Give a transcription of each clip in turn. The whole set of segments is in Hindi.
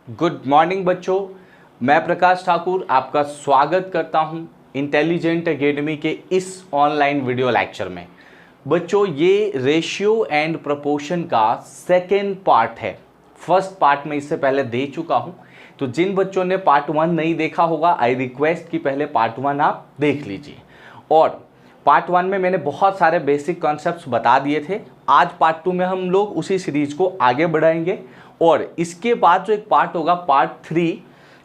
गुड मॉर्निंग बच्चों, मैं प्रकाश ठाकुर आपका स्वागत करता हूं इंटेलिजेंट एकेडमी के इस ऑनलाइन वीडियो लेक्चर में। बच्चों, ये रेशियो एंड प्रोपोर्शन का सेकेंड पार्ट है। फर्स्ट पार्ट में इससे पहले दे चुका हूं, तो जिन बच्चों ने पार्ट 1 नहीं देखा होगा, आई रिक्वेस्ट कि पहले पार्ट 1 आप देख लीजिए। और पार्ट 1 में मैंने बहुत सारे बेसिक कॉन्सेप्ट्स बता दिए थे। आज पार्ट 2 में हम लोग उसी सीरीज को आगे बढ़ाएंगे और इसके बाद जो एक पार्ट होगा पार्ट 3,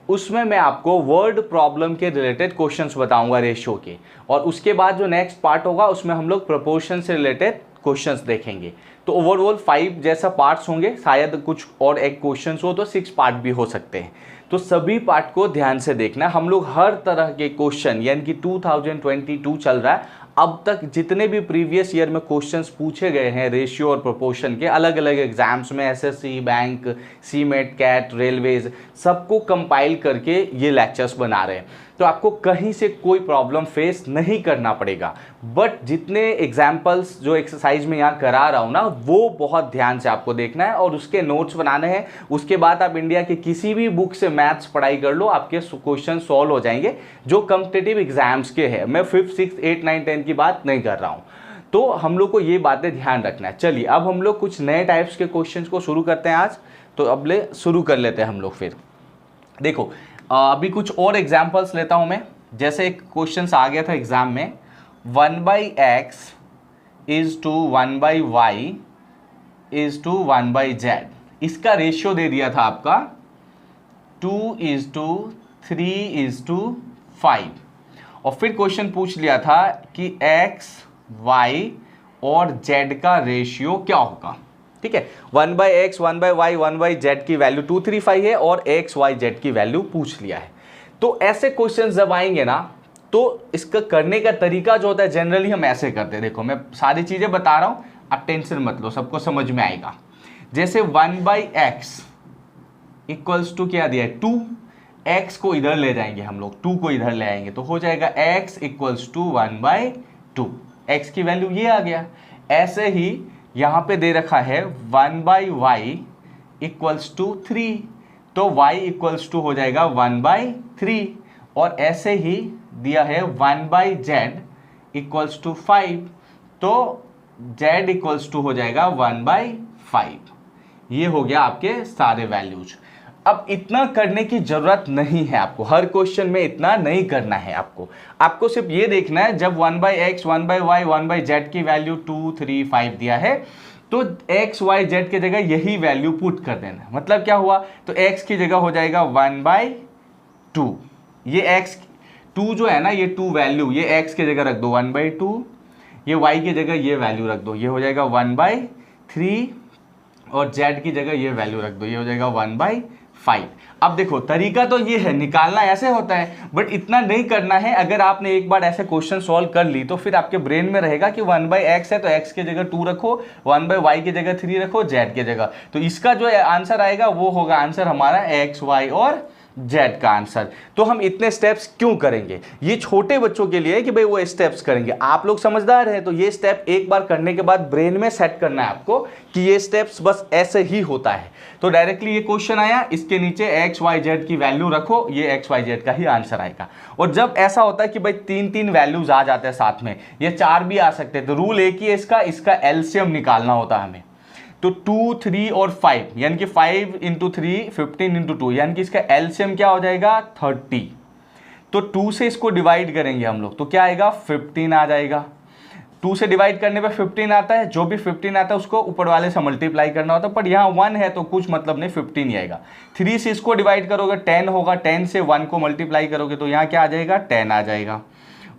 उसमें मैं आपको वर्ड प्रॉब्लम के रिलेटेड क्वेश्चंस बताऊंगा रेशियो के। और उसके बाद जो नेक्स्ट पार्ट होगा उसमें हम लोग प्रोपोर्शन से रिलेटेड क्वेश्चंस देखेंगे। तो ओवरऑल 5 जैसा पार्ट्स होंगे, शायद कुछ और एक क्वेश्चंस हो तो 6 पार्ट भी हो सकते हैं। तो सभी पार्ट को ध्यान से देखना। हम लोग हर तरह के क्वेश्चन, यानी कि 2022 चल रहा है, अब तक जितने भी प्रीवियस ईयर में क्वेश्चंस पूछे गए हैं रेशियो और प्रोपोर्शन के अलग अलग एग्जाम्स में, SSC, bank, CMAT, CAT, railways, सबको कंपाइल करके ये लेक्चर्स बना रहे हैं। तो आपको कहीं से कोई प्रॉब्लम फेस नहीं करना पड़ेगा। बट जितने एग्जाम्पल्स जो एक्सरसाइज में यहाँ करा रहा हूँ ना, वो बहुत ध्यान से आपको देखना है और उसके नोट्स बनाने हैं। उसके बाद आप इंडिया के किसी भी बुक से मैथ्स पढ़ाई कर लो, आपके क्वेश्चन सॉल्व हो जाएंगे जो कॉम्पिटिटिव एग्जाम्स के हैं। मैं 5th, 6th, 8th, 9th, 10th की बात नहीं कर रहा हूँ। तो हम लोग को ये बातें ध्यान रखना है। चलिए अब हम लोग कुछ नए टाइप्स के क्वेश्चंस को शुरू करते हैं आज। तो अब ले शुरू कर लेते हैं हम लोग। फिर देखो, अभी कुछ और एग्जाम्पल्स लेता हूं मैं। जैसे एक क्वेश्चन आ गया था एग्जाम में, 1/x is to 1/y is to 1/z। इसका रेशियो दे दिया था आपका 2:3:5। और फिर क्वेश्चन पूछ लिया था कि x, y और z का रेशियो क्या होगा। ठीक है, 1/x, 1/y, 1/z की वैल्यू 2, 3, 5 है और x, y, z की वैल्यू पूछ लिया है। तो ऐसे क्वेश्चन जब आएंगे ना, तो इसका करने का तरीका जो होता है जनरली हम ऐसे करते हैं। देखो, मैं सारी चीजें बता रहा हूं, आप टेंशन मत लो, सबको समझ में आएगा। जैसे 1/x इक्वल्स टू क्या दिया है 2, x को इधर ले जाएंगे हम लोग, 2 को इधर ले आएंगे तो हो जाएगा x इक्वल्स टू 1/2। x की वैल्यू ये आ गया। ऐसे ही यहां पे दे रखा है 1/y इक्वल्स टू 3, तो y इक्वल्स टू हो जाएगा 1/3। और ऐसे ही दिया है 1/z इक्वल्स टू 5, तो z इक्वल्स टू हो जाएगा 1/5। ये हो गया आपके सारे वैल्यूज। अब इतना करने की जरूरत नहीं है आपको, हर क्वेश्चन में इतना नहीं करना है आपको सिर्फ ये देखना है, जब 1/x, 1/y, 1/z की वैल्यू 2, 3, 5 दिया है तो x, y, z की जगह यही वैल्यू पुट कर देना। मतलब क्या हुआ, तो x की जगह हो जाएगा 1/2। ये x 2 जो है ना, ये 2 वैल्यू ये x की जगह रख दो 1/2, ये y की जगह ये वैल्यू रख दो, ये हो जाएगा 1/3, और z की जगह ये वैल्यू रख दो, ये हो जाएगा 1/5। अब देखो, तरीका तो ये है, निकालना ऐसे होता है, बट इतना नहीं करना है। अगर आपने एक बार ऐसे क्वेश्चन सॉल्व कर ली तो फिर आपके ब्रेन में रहेगा कि 1/x है तो x की जगह 2 रखो, 1/y की जगह 3 रखो, z की जगह। तो इसका जो आंसर आएगा वो होगा आंसर हमारा x, y और z का आंसर। तो हम इतने स्टेप्स क्यों करेंगे, ये छोटे बच्चों के लिए है कि भाई वो स्टेप्स करेंगे। आप लोग समझदार हैं तो ये स्टेप एक बार करने के बाद ब्रेन में सेट करना है आपको कि ये स्टेप्स बस ऐसे ही होता है। तो डायरेक्टली ये क्वेश्चन आया, इसके नीचे x, y, z की वैल्यू रखो, ये x, y, z का ही आंसर आएगा। और जब ऐसा होता है कि भाई 3-3 वैल्यूज आ जाते हैं साथ में, ये 4 भी आ सकते हैं, तो रूल एक ही है इसका एलसीएम निकालना होता है हमें। तो 2, 3 और 5, यानी कि 5 × 3 15 × 2, यानी कि इसका एलसीएम क्या हो जाएगा 30। तो 2 से इसको डिवाइड करेंगे हम लोग तो क्या आएगा 15 आ जाएगा। 2 से डिवाइड करने पे 15 आता है, जो भी 15 आता है उसको ऊपर वाले से मल्टीप्लाई करना होता है, पर यहाँ 1 है तो कुछ मतलब नहीं, 15 ही आएगा। 3 से इसको डिवाइड करोगे 10 होगा, 10 से 1 को मल्टीप्लाई करोगे तो यहाँ क्या आ जाएगा 10 आ जाएगा।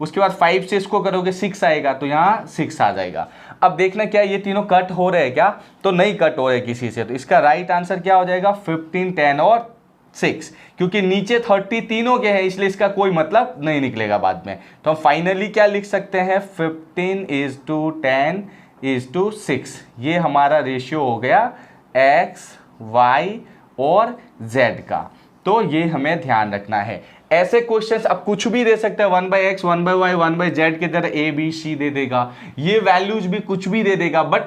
उसके बाद 5 से इसको करोगे 6 आएगा, तो यहाँ 6 आ जाएगा। अब देखना क्या ये तीनों कट हो रहे हैं क्या, तो नहीं कट हो रहे किसी से, तो इसका राइट आंसर क्या हो जाएगा 15, 10 और 6, क्योंकि नीचे 30 तीनों के हैं इसलिए इसका कोई मतलब नहीं निकलेगा बाद में। तो हम फाइनली क्या लिख सकते हैं 15:10:6। ये हमारा रेशियो हो गया x, y और z का। तो ये हमें ध्यान रखना है। ऐसे क्वेश्चंस अब कुछ भी दे सकते हैं, 1/x, 1/y, 1/z की तरह a b c दे देगा, ये वैल्यूज भी कुछ भी दे देगा, बट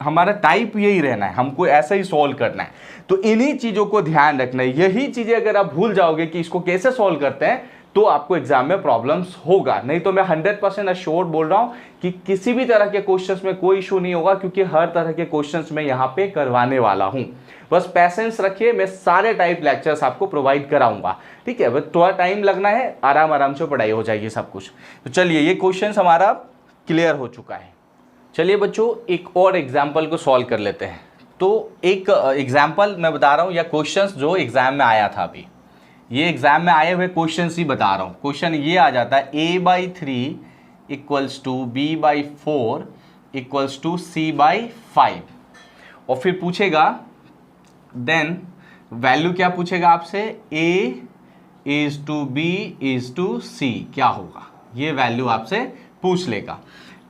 हमारा टाइप यही रहना है, हमको ऐसा ही सॉल्व करना है। तो इन्हीं चीज़ों को ध्यान रखना है। यही चीज़ें अगर आप भूल जाओगे कि इसको कैसे सॉल्व करते हैं तो आपको एग्जाम में प्रॉब्लम्स होगा। नहीं तो मैं 100% अश्योर्ड बोल रहा हूँ कि किसी भी तरह के क्वेश्चंस में कोई इशू नहीं होगा, क्योंकि हर तरह के क्वेश्चंस मैं यहाँ पे करवाने वाला हूँ। बस पैसेंस रखिए, मैं सारे टाइप लेक्चर्स आपको प्रोवाइड कराऊंगा, ठीक है। बस थोड़ा टाइम लगना है, आराम आराम से पढ़ाई हो जाएगी सब कुछ। तो चलिए, ये क्वेश्चन हमारा क्लियर हो चुका है। चलिए बच्चों, एक और एग्जाम्पल को सॉल्व कर लेते हैं। तो एक एग्जाम्पल मैं बता रहा हूँ, या क्वेश्चंस जो एग्जाम में आया था, अभी ये एग्जाम में आए हुए क्वेश्चंस ही बता रहा हूँ। क्वेश्चन ये आ जाता है a/3 equals to b/4 equals to c/5, और फिर पूछेगा देन वैल्यू क्या पूछेगा आपसे, a/b/c क्या होगा, ये वैल्यू आपसे पूछ लेगा।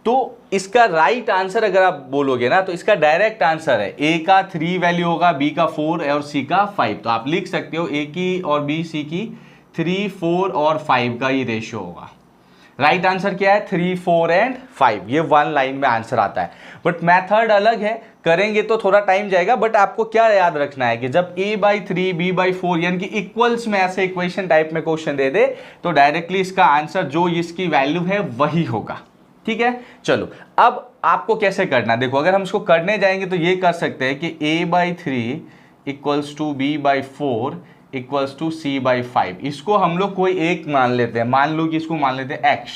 तो इसका राइट आंसर अगर आप बोलोगे ना, तो इसका डायरेक्ट आंसर है a का 3 वैल्यू होगा, b का 4 और c का 5। तो आप लिख सकते हो a की और b c की 3, 4 और 5 का ये रेशियो होगा। राइट आंसर क्या है, 3, 4 एंड 5। ये वन लाइन में आंसर आता है, बट मेथड अलग है, करेंगे तो थोड़ा टाइम जाएगा। बट आपको क्या याद रखना है कि जब a/3 b/4 यानी कि इक्वल्स में ऐसे इक्वेशन टाइप में क्वेश्चन दे दे तो डायरेक्टली इसका आंसर जो इसकी वैल्यू है वही होगा, ठीक है। चलो, अब आपको कैसे करना है, देखो अगर हम इसको करने जाएंगे तो ये कर सकते हैं कि a/3 equals to b/4 equals to c/5। इसको हम लोग कोई एक मान लेते हैं, मान लो कि इसको मान लेते हैं x।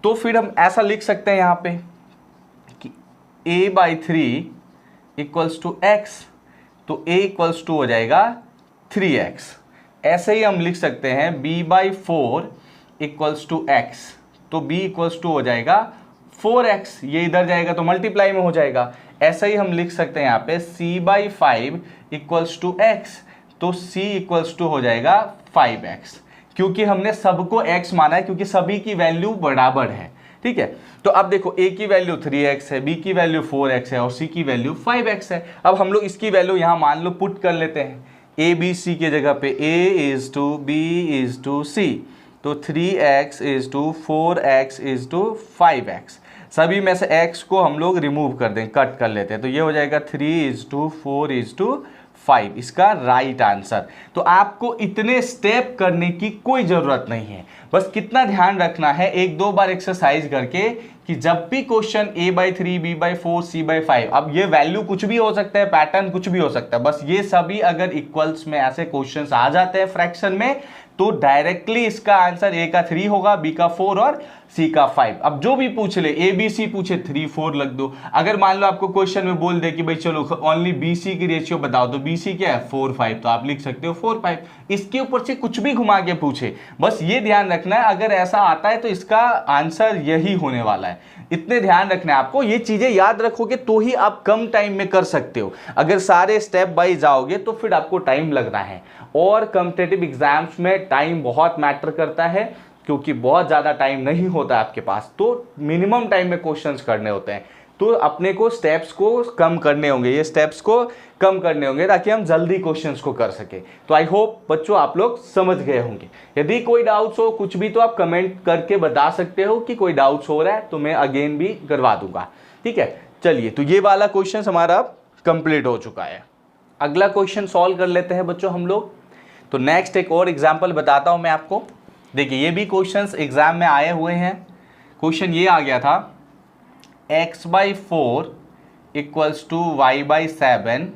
तो फिर हम ऐसा लिख सकते हैं यहाँ पे कि a/3 इक्वल्स टू x, तो a इक्वल्स टू हो जाएगा 3x। ऐसे ही हम लिख सकते हैं b/4 इक्वल्स टू x, तो b इक्वल्स टू हो जाएगा 4x, ये इधर जाएगा तो मल्टीप्लाई में हो जाएगा। ऐसा ही हम लिख सकते हैं यहाँ पे c/5 इक्वल्स टू x, तो c इक्वल्स टू हो जाएगा 5x, क्योंकि हमने सबको x माना है, क्योंकि सभी की वैल्यू बराबर है, ठीक है। तो अब देखो a की वैल्यू 3x है, b की वैल्यू 4x है और c की वैल्यू 5x है। अब हम लोग इसकी वैल्यू यहाँ मान लो पुट कर लेते हैं, a b c के जगह पे a is to b is to c, तो 3x is to 4x is to 5x। सभी में से x को हम लोग रिमूव कर दें, कट कर लेते हैं, तो ये हो जाएगा 3 इज टू 4 इज टू 5, इसका राइट आंसर। तो आपको इतने स्टेप करने की कोई जरूरत नहीं है, बस कितना ध्यान रखना है एक दो बार एक्सरसाइज करके कि जब भी क्वेश्चन a/3 b/4 c/5, अब ये वैल्यू कुछ भी हो सकता है, पैटर्न कुछ भी हो सकता है, बस ये सभी अगर इक्वल्स में ऐसे क्वेश्चंस आ जाते हैं फ्रैक्शन में तो डायरेक्टली इसका आंसर a का 3 होगा, b का 4 और c का 5। अब जो भी पूछ ले, a b c पूछे 3 4 लग दो। अगर मान लो आपको क्वेश्चन में बोल दे कि भाई चलो ओनली b c की रेशियो बताओ, तो b c क्या है 4 5, तो आप लिख सकते हो 4 5। इसके ऊपर से कुछ भी घुमा के पूछे, बस ये ध्यान रखना है अगर ऐसा आता है तो इसका आंसर यही होने वाला है। इतने ध्यान रखना है आपको, ये चीजें याद रखोगे तो ही आप कम टाइम में कर सकते हो। अगर सारे स्टेप बाय जाओगे तो फिर आपको टाइम लगना है, और कॉम्पिटिटिव एग्जाम्स में टाइम बहुत मैटर करता है, क्योंकि बहुत ज़्यादा टाइम नहीं होता आपके पास, तो मिनिमम टाइम में क्वेश्चंस करने होते हैं। तो अपने को स्टेप्स को कम करने होंगे, ये स्टेप्स को कम करने होंगे ताकि हम जल्दी क्वेश्चंस को कर सके। तो आई होप बच्चों आप लोग समझ गए होंगे। यदि कोई डाउट्स हो कुछ भी तो आप कमेंट करके बता सकते हो कि कोई डाउट्स हो रहा है, तो मैं अगेन भी करवा दूंगा, ठीक है। चलिए, तो ये वाला क्वेश्चन हमारा कंप्लीट हो चुका है। अगला क्वेश्चन सॉल्व कर लेते हैं बच्चों हम लोग। तो नेक्स्ट एक और एग्जाम्पल बताता हूं मैं आपको। देखिए, ये भी क्वेश्चंस एग्जाम में आए हुए हैं। क्वेश्चन ये आ गया था, x/4 equals to y/7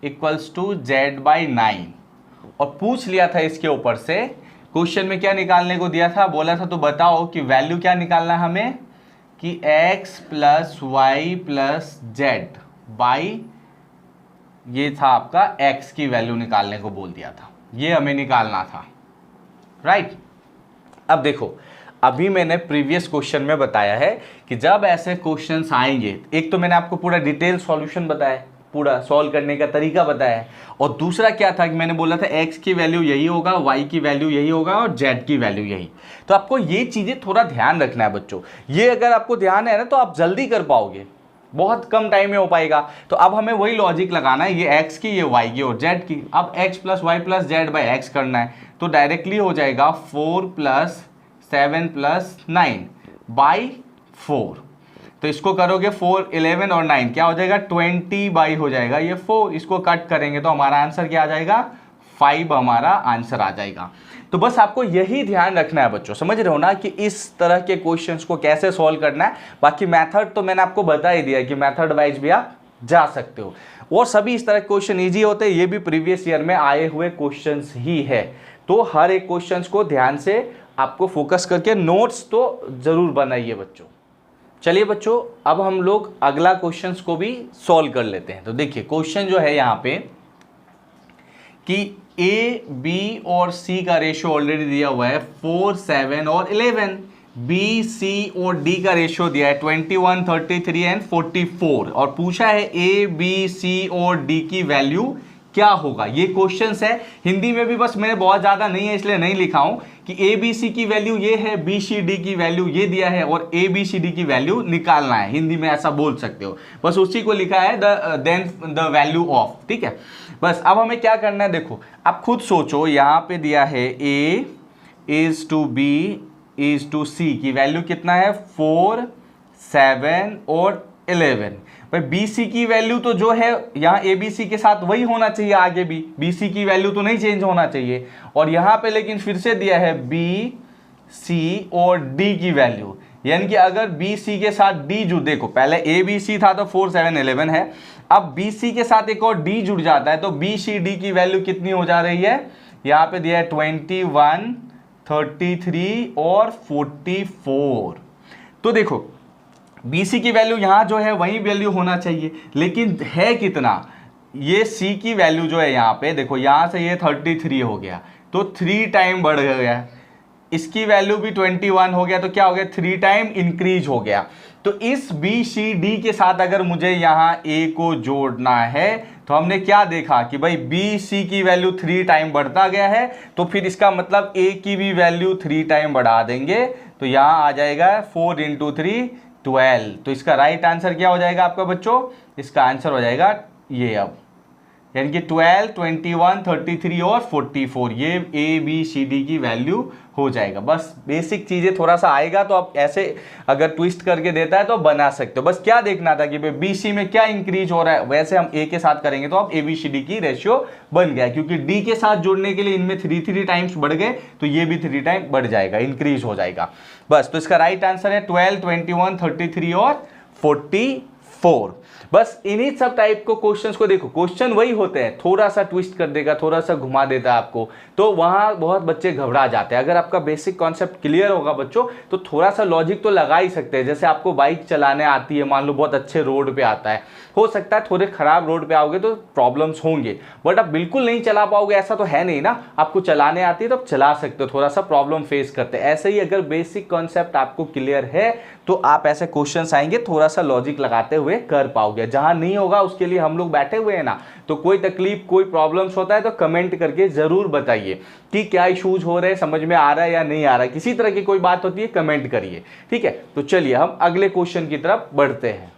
equals to z/9, और पूछ लिया था इसके ऊपर से। क्वेश्चन में क्या निकालने को दिया था, बोला था तो बताओ कि वैल्यू क्या निकालना है हमें, कि x plus y plus z by, ये था आपका x की वैल्यू निकालने को बोल दिया था, ये हमें निकालना था, राइट। अब देखो, अभी मैंने प्रीवियस क्वेश्चन में बताया है कि जब ऐसे क्वेश्चंस आएंगे, एक तो मैंने आपको पूरा डिटेल सॉल्यूशन बताया, पूरा सॉल्व करने का तरीका बताया है, और दूसरा क्या था कि मैंने बोला था x की वैल्यू यही होगा, y की वैल्यू यही होगा और z की वैल्यू यही। तो आपको ये चीज़ें थोड़ा ध्यान रखना है बच्चों। ये अगर आपको ध्यान है ना तो आप जल्दी कर पाओगे, बहुत कम टाइम में हो पाएगा। तो अब हमें वही लॉजिक लगाना है, ये x की, ये y की और z की। अब x plus y plus z by x करना है, तो डायरेक्टली हो जाएगा 4 प्लस 7 प्लस 9 बाई 4। तो इसको करोगे 4, 11 और 9 क्या हो जाएगा 20 हो जाएगा ये 4, इसको कट करेंगे तो हमारा आंसर क्या आ जाएगा 5 हमारा आंसर आ जाएगा। तो बस आपको यही ध्यान रखना है बच्चों, समझ रहे हो ना कि इस तरह के क्वेश्चंस को कैसे सॉल्व करना है। बाकी मेथड तो मैंने आपको बता ही दिया कि मेथड वाइज भी आप जा सकते हो और सभी इस तरह के क्वेश्चन इजी होते हैं, ये भी प्रीवियस ईयर में आए हुए क्वेश्चंस ही है। तो हर एक क्वेश्चंस को ध्यान से आपको फोकस करके नोट्स तो जरूर बनाइए बच्चों। चलिए बच्चों अब हम लोग अगला क्वेश्चंस को भी सॉल्व कर लेते हैं। तो देखिए क्वेश्चन जो है यहाँ पे कि ए बी और सी का रेशियो ऑलरेडी दिया हुआ है 4, 7 और 11, बी सी और डी का रेशियो दिया है 21, 33 एंड 44 और पूछा है ए बी सी और डी की वैल्यू क्या होगा। ये क्वेश्चंस है हिंदी में भी, बस मैंने बहुत ज़्यादा नहीं है इसलिए नहीं लिखा हूं कि ए बी सी की वैल्यू ये है, बी सी डी की वैल्यू ये दिया है और ए बी सी डी की वैल्यू निकालना है। हिंदी में ऐसा बोल सकते हो, बस उसी को लिखा है देन द वैल्यू ऑफ, ठीक है। बस अब हमें क्या करना है, देखो आप खुद सोचो, यहाँ पे दिया है A is to B is to C की वैल्यू कितना है 4, 7 और 11। भाई बी सी की वैल्यू तो जो है यहाँ ए बी सी के साथ वही होना चाहिए, आगे भी बी सी की वैल्यू तो नहीं चेंज होना चाहिए। और यहाँ पे लेकिन फिर से दिया है बी सी और डी की वैल्यू, यानी कि अगर बी सी के साथ डी जुड़, देखो पहले ए बी सी था तो 4, 7, 11 है, अब बी सी के साथ एक और डी जुड़ जाता है तो बी सी डी की वैल्यू कितनी हो जा रही है, यहाँ पे दिया है 21, 33 और 44। तो देखो BC की वैल्यू यहाँ जो है वही वैल्यू होना चाहिए, लेकिन है कितना, ये C की वैल्यू जो है यहाँ पे देखो, यहाँ से ये 33 हो गया तो 3 टाइम बढ़ गया, इसकी वैल्यू भी 21 हो गया तो क्या हो गया 3 टाइम इंक्रीज हो गया। तो इस BCD के साथ अगर मुझे यहाँ A को जोड़ना है तो हमने क्या देखा कि भाई BC की वैल्यू 3 टाइम बढ़ता गया है, तो फिर इसका मतलब A की भी वैल्यू 3 टाइम बढ़ा देंगे तो यहाँ आ जाएगा 4 × 3 12। तो इसका राइट आंसर क्या हो जाएगा आपका बच्चों, इसका आंसर हो जाएगा ये, अब यानी कि 12, 21, 33 और 44 ये ए बी सी डी की वैल्यू हो जाएगा। बस बेसिक चीज़ें थोड़ा सा आएगा तो आप ऐसे अगर ट्विस्ट करके देता है तो बना सकते हो। बस क्या देखना था कि बी सी में क्या इंक्रीज हो रहा है, वैसे हम ए के साथ करेंगे तो अब ए बी सी डी की रेशियो बन गया, क्योंकि डी के साथ जोड़ने के लिए इनमें 3 टाइम्स बढ़ गए तो ये भी 3 टाइम बढ़ जाएगा, इंक्रीज हो जाएगा। बस तो इसका राइट आंसर है 12, 21, 33 और 44। बस इन्हीं सब टाइप को क्वेश्चंस को देखो, क्वेश्चन वही होते हैं, थोड़ा सा ट्विस्ट कर देगा, थोड़ा सा घुमा देता है आपको, तो वहां बहुत बच्चे घबरा जाते हैं। अगर आपका बेसिक कॉन्सेप्ट क्लियर होगा बच्चों तो थोड़ा सा लॉजिक तो लगा ही सकते हैं। जैसे आपको बाइक चलाने आती है, मान लो बहुत अच्छे रोड पे आता है, हो सकता है थोड़े खराब रोड पे आओगे तो प्रॉब्लम्स होंगे, बट आप बिल्कुल नहीं चला पाओगे ऐसा तो है नहीं ना, आपको चलाने आती है तो आप चला सकते हो, थोड़ा सा प्रॉब्लम फेस करते हैं। ऐसे ही अगर बेसिक कॉन्सेप्ट आपको क्लियर है तो आप ऐसे क्वेश्चंस आएंगे थोड़ा सा लॉजिक लगाते हुए कर पाओगे। जहां नहीं होगा उसके लिए हम लोग बैठे हुए हैं ना, तो कोई तकलीफ कोई प्रॉब्लम्स होता है तो कमेंट करके जरूर बताइए कि क्या इश्यूज हो रहे हैं, समझ में आ रहा है या नहीं आ रहा है, किसी तरह की कोई बात होती है कमेंट करिए, ठीक है। तो चलिए हम अगले क्वेश्चन की तरफ बढ़ते हैं।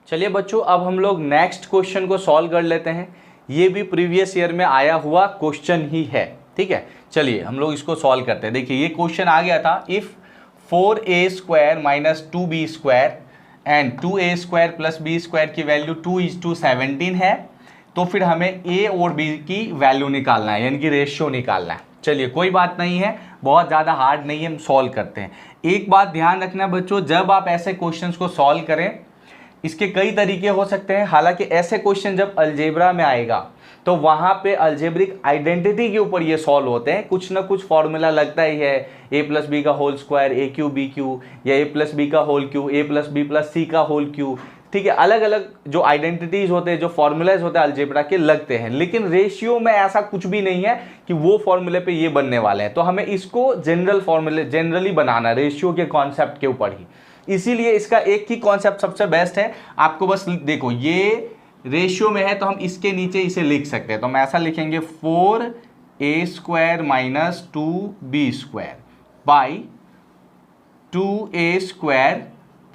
चलिए बच्चों अब हम लोग नेक्स्ट क्वेश्चन को सॉल्व कर लेते हैं। ये भी प्रीवियस ईयर में आया हुआ क्वेश्चन ही है, ठीक है। चलिए हम लोग इसको सॉल्व करते हैं। देखिए ये क्वेश्चन आ गया था, if 4a² - 2b² and 2a² + b² की वैल्यू 2:17 है, तो फिर हमें a और b की वैल्यू निकालना है, यानी कि रेशियो निकालना है। चलिए कोई बात नहीं है, बहुत ज़्यादा हार्ड नहीं है, हम सॉल्व करते हैं। एक बात ध्यान रखना बच्चों, जब आप ऐसे क्वेश्चंस को सॉल्व करें, इसके कई तरीके हो सकते हैं। हालांकि ऐसे क्वेश्चन जब अलजेब्रा में आएगा तो वहाँ पे अलजेब्रिक आइडेंटिटी के ऊपर ये सॉल्व होते हैं, कुछ ना कुछ फॉर्मूला लगता ही है, a + b का होल स्क्वायर a³ b³ या a + b का whole cube a + b + c का होल क्यू, ठीक है। अलग अलग जो आइडेंटिटीज होते हैं, जो फॉर्मूलाज होते हैं अलजेब्रा के लगते हैं, लेकिन रेशियो में ऐसा कुछ भी नहीं है कि वो फॉर्मूले पे ये बनने वाले हैं। तो हमें इसको जनरल फॉर्मूले जनरली बनाना रेशियो के कॉन्सेप्ट के ऊपर ही, इसीलिए इसका एक ही कॉन्सेप्ट सबसे बेस्ट है। आपको बस देखो ये रेशियो में है तो हम इसके नीचे इसे लिख सकते हैं, तो हम ऐसा लिखेंगे 4a² - 2b² by 2a² +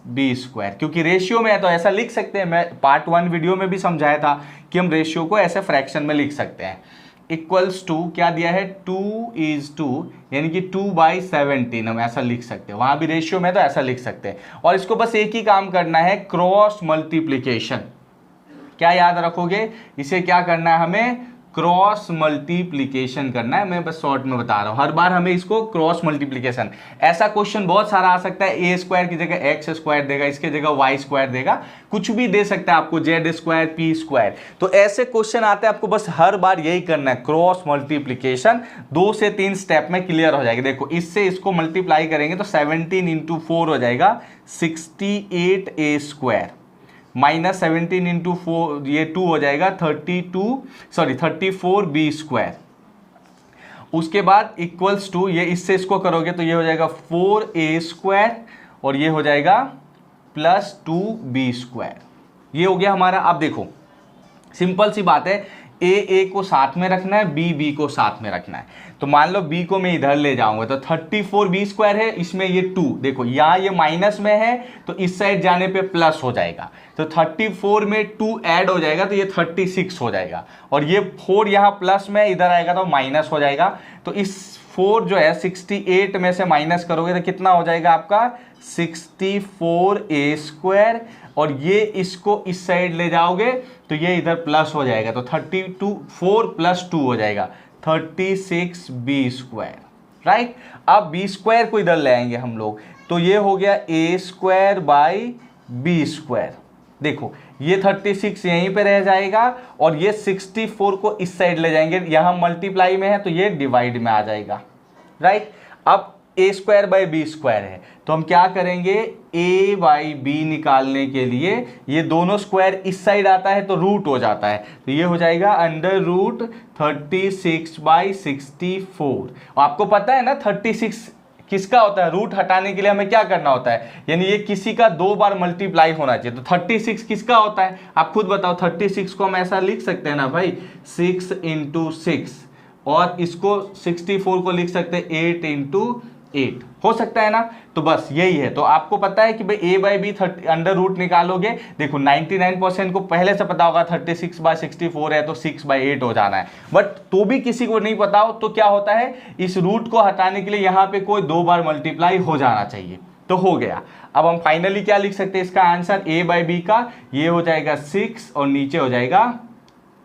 b², क्योंकि रेशियो में है तो ऐसा लिख सकते हैं। मैं पार्ट 1 वीडियो में भी समझाया था कि हम रेशियो को ऐसे फ्रैक्शन में लिख सकते हैं। इक्वल्स टू क्या दिया है 2:2 यानी कि 2/17 हम ऐसा लिख सकते हैं, वहां भी रेशियो में तो ऐसा लिख सकते हैं। और इसको बस एक ही काम करना है, क्रॉस मल्टीप्लीकेशन। क्या याद रखोगे, इसे क्या करना है हमें, क्रॉस मल्टीप्लीकेशन करना है। मैं बस शॉर्ट में बता रहा हूं, हर बार हमें इसको क्रॉस मल्टीप्लीकेशन। ऐसा क्वेश्चन बहुत सारा आ सकता है, ए स्क्वायर की जगह एक्स स्क्वायर देगा, इसके जगह वाई स्क्वायर देगा, कुछ भी दे सकता है आपको, जेड स्क्वायर, पी स्क्वायर। तो ऐसे क्वेश्चन आते हैं, आपको बस हर बार यही करना है, क्रॉस मल्टीप्लीकेशन। 2 से 3 स्टेप में क्लियर हो जाएगा। देखो इससे इसको मल्टीप्लाई करेंगे तो 17 × 4 हो जाएगा 68a स्क्वायर, माइनस 17 × 4 ये 2 हो जाएगा 34b स्क्वायर। उसके बाद इक्वल्स टू, ये इससे इसको करोगे तो ये हो जाएगा 4a स्क्वायर और ये हो जाएगा प्लस 2b स्क्वायर। ये हो गया हमारा। अब देखो सिंपल सी बात है, ए को साथ में रखना है, बी को साथ में रखना है। तो मान लो बी को मैं इधर ले जाऊंगा तो 34b स्क्वायर है, इसमें ये 2 देखो यहाँ ये माइनस में है तो इस साइड जाने पे प्लस हो जाएगा, तो 34 में 2 ऐड हो जाएगा तो ये 36 हो जाएगा। और ये 4 यहाँ प्लस में इधर आएगा तो माइनस हो जाएगा। तो इस 4 जो है 68 में से माइनस करोगे तो कितना हो जाएगा आपका 64a स्क्वायर, और ये इसको इस साइड ले जाओगे तो ये इधर प्लस हो जाएगा, तो 4 + 2 हो जाएगा 36b स्क्वायर, राइट। अब b स्क्वायर को इधर ले आएंगे हम लोग, तो ये हो गया a square by b square. देखो ये 36 यहीं पे रह जाएगा और ये 64 को इस साइड ले जाएंगे, यहां मल्टीप्लाई में है तो ये डिवाइड में आ जाएगा, राइट। अब a square by b square है तो हम क्या करेंगे, a बाई बी निकालने के लिए ये दोनों स्क्वायर इस साइड आता है तो रूट हो जाता है, तो ये हो जाएगा √36/64। आपको पता है ना 36 किसका होता है, रूट हटाने के लिए हमें क्या करना होता है, यानी ये किसी का 2 बार मल्टीप्लाई होना चाहिए। तो 36 किसका होता है आप खुद बताओ। 36 को हम ऐसा लिख सकते हैं ना भाई, 6 × 6, और इसको 64 को लिख सकते हैं 8 × 8, हो सकता है ना। तो बस यही है। तो आपको पता है कि भाई a by b under root निकालोगे, देखो 99% को पहले से पता होगा 36/64 है तो 6/8 हो जाना है, बट तो भी किसी को नहीं पता हो तो क्या होता है, इस रूट को हटाने के लिए यहाँ पे कोई 2 बार मल्टीप्लाई हो जाना चाहिए, तो हो गया। अब हम फाइनली क्या लिख सकते हैं इसका आंसर, a बाई बी का ये हो जाएगा 6 और नीचे हो जाएगा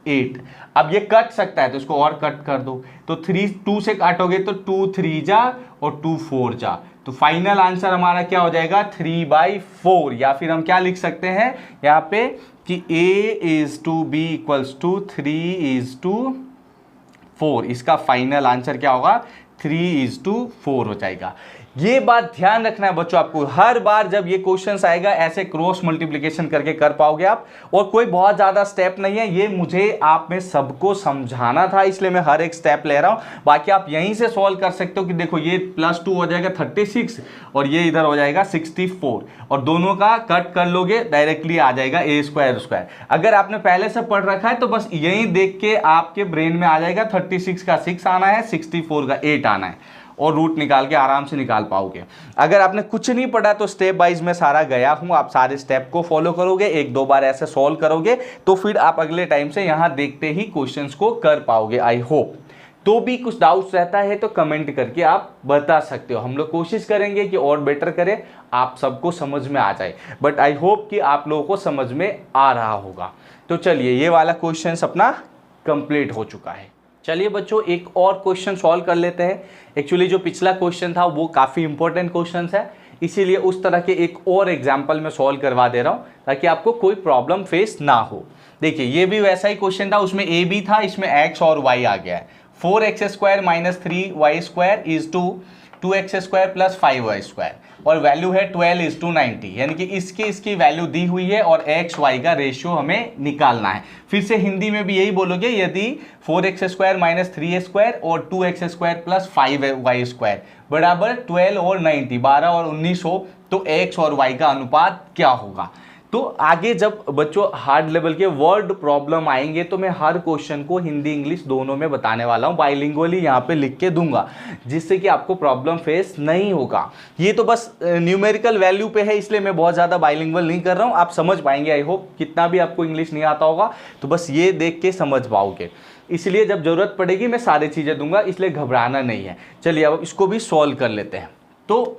8। अब ये कट सकता है तो इसको और कट कर दो, तो 2 से काटोगे तो 2 3 जा और 2 4 जा, तो फाइनल आंसर हमारा क्या हो जाएगा 3/4। या फिर हम क्या लिख सकते हैं यहाँ पे कि a/b = 3/4, इसका फाइनल आंसर क्या होगा 3/4 हो जाएगा। ये बात ध्यान रखना है बच्चों, आपको हर बार जब ये क्वेश्चंस आएगा ऐसे क्रॉस मल्टीप्लिकेशन करके कर पाओगे आप, और कोई बहुत ज्यादा स्टेप नहीं है, ये मुझे आप में सबको समझाना था इसलिए मैं हर एक स्टेप ले रहा हूं। बाकी आप यहीं से सॉल्व कर सकते हो कि देखो ये +2 हो जाएगा 36 और ये इधर हो जाएगा 64, और दोनों का कट कर लोगे डायरेक्टली आ जाएगा a स्क्वायर। अगर आपने पहले से पढ़ रखा है तो बस यहीं देख के आपके ब्रेन में आ जाएगा 36 का 6 आना है, 64 का 8 आना है, और रूट निकाल के आराम से निकाल पाओगे। अगर आपने कुछ नहीं पढ़ा तो स्टेप वाइज में सारा गया हूं, आप सारे स्टेप को फॉलो करोगे, 1-2 बार ऐसे सॉल्व करोगे तो फिर आप अगले टाइम से यहां देखते ही क्वेश्चंस को कर पाओगे, आई होप। तो भी कुछ डाउट्स रहता है तो कमेंट करके आप बता सकते हो, हम लोग कोशिश करेंगे कि और बेटर करें, आप सबको समझ में आ जाए, बट आई होप कि आप लोगों को समझ में आ रहा होगा। तो चलिए ये वाला क्वेश्चन अपना कंप्लीट हो चुका है। चलिए बच्चों एक और क्वेश्चन सॉल्व कर लेते हैं। एक्चुअली जो पिछला क्वेश्चन था वो काफ़ी इंपॉर्टेंट क्वेश्चन है, इसीलिए उस तरह के एक और एग्जाम्पल में सॉल्व करवा दे रहा हूँ ताकि आपको कोई प्रॉब्लम फेस ना हो। देखिए ये भी वैसा ही क्वेश्चन था, उसमें a भी था, इसमें x और y आ गया है। 4x² - 3y² = 2x² + 5y², और वैल्यू है 12:90, यानी कि इसकी वैल्यू दी हुई है और x y का रेशियो हमें निकालना है। फिर से हिंदी में भी यही बोलोगे, यदि 4x² - 3a² और 2x² + 5y² बराबर 12 और 90, 12 और 19 हो तो x और y का अनुपात क्या होगा। तो आगे जब बच्चों हार्ड लेवल के वर्ड प्रॉब्लम आएंगे तो मैं हर क्वेश्चन को हिंदी इंग्लिश दोनों में बताने वाला हूँ, बाइलिंगुअली यहाँ पे लिख के दूंगा, जिससे कि आपको प्रॉब्लम फेस नहीं होगा। ये तो बस न्यूमेरिकल वैल्यू पे है इसलिए मैं बहुत ज़्यादा बाइलिंगुअल नहीं कर रहा हूँ, आप समझ पाएंगे। आई होप कितना भी आपको इंग्लिश नहीं आता होगा तो बस ये देख के समझ पाओगे। इसलिए जब जरूरत पड़ेगी मैं सारी चीज़ें दूंगा, इसलिए घबराना नहीं है। चलिए अब इसको भी सॉल्व कर लेते हैं। तो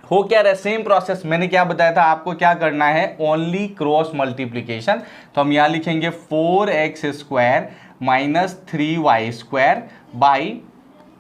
हो क्या रहा है, सेम प्रोसेस मैंने क्या बताया था आपको, क्या करना है, ओनली क्रॉस मल्टीप्लीकेशन। तो हम यहाँ लिखेंगे 4x square minus 3y square by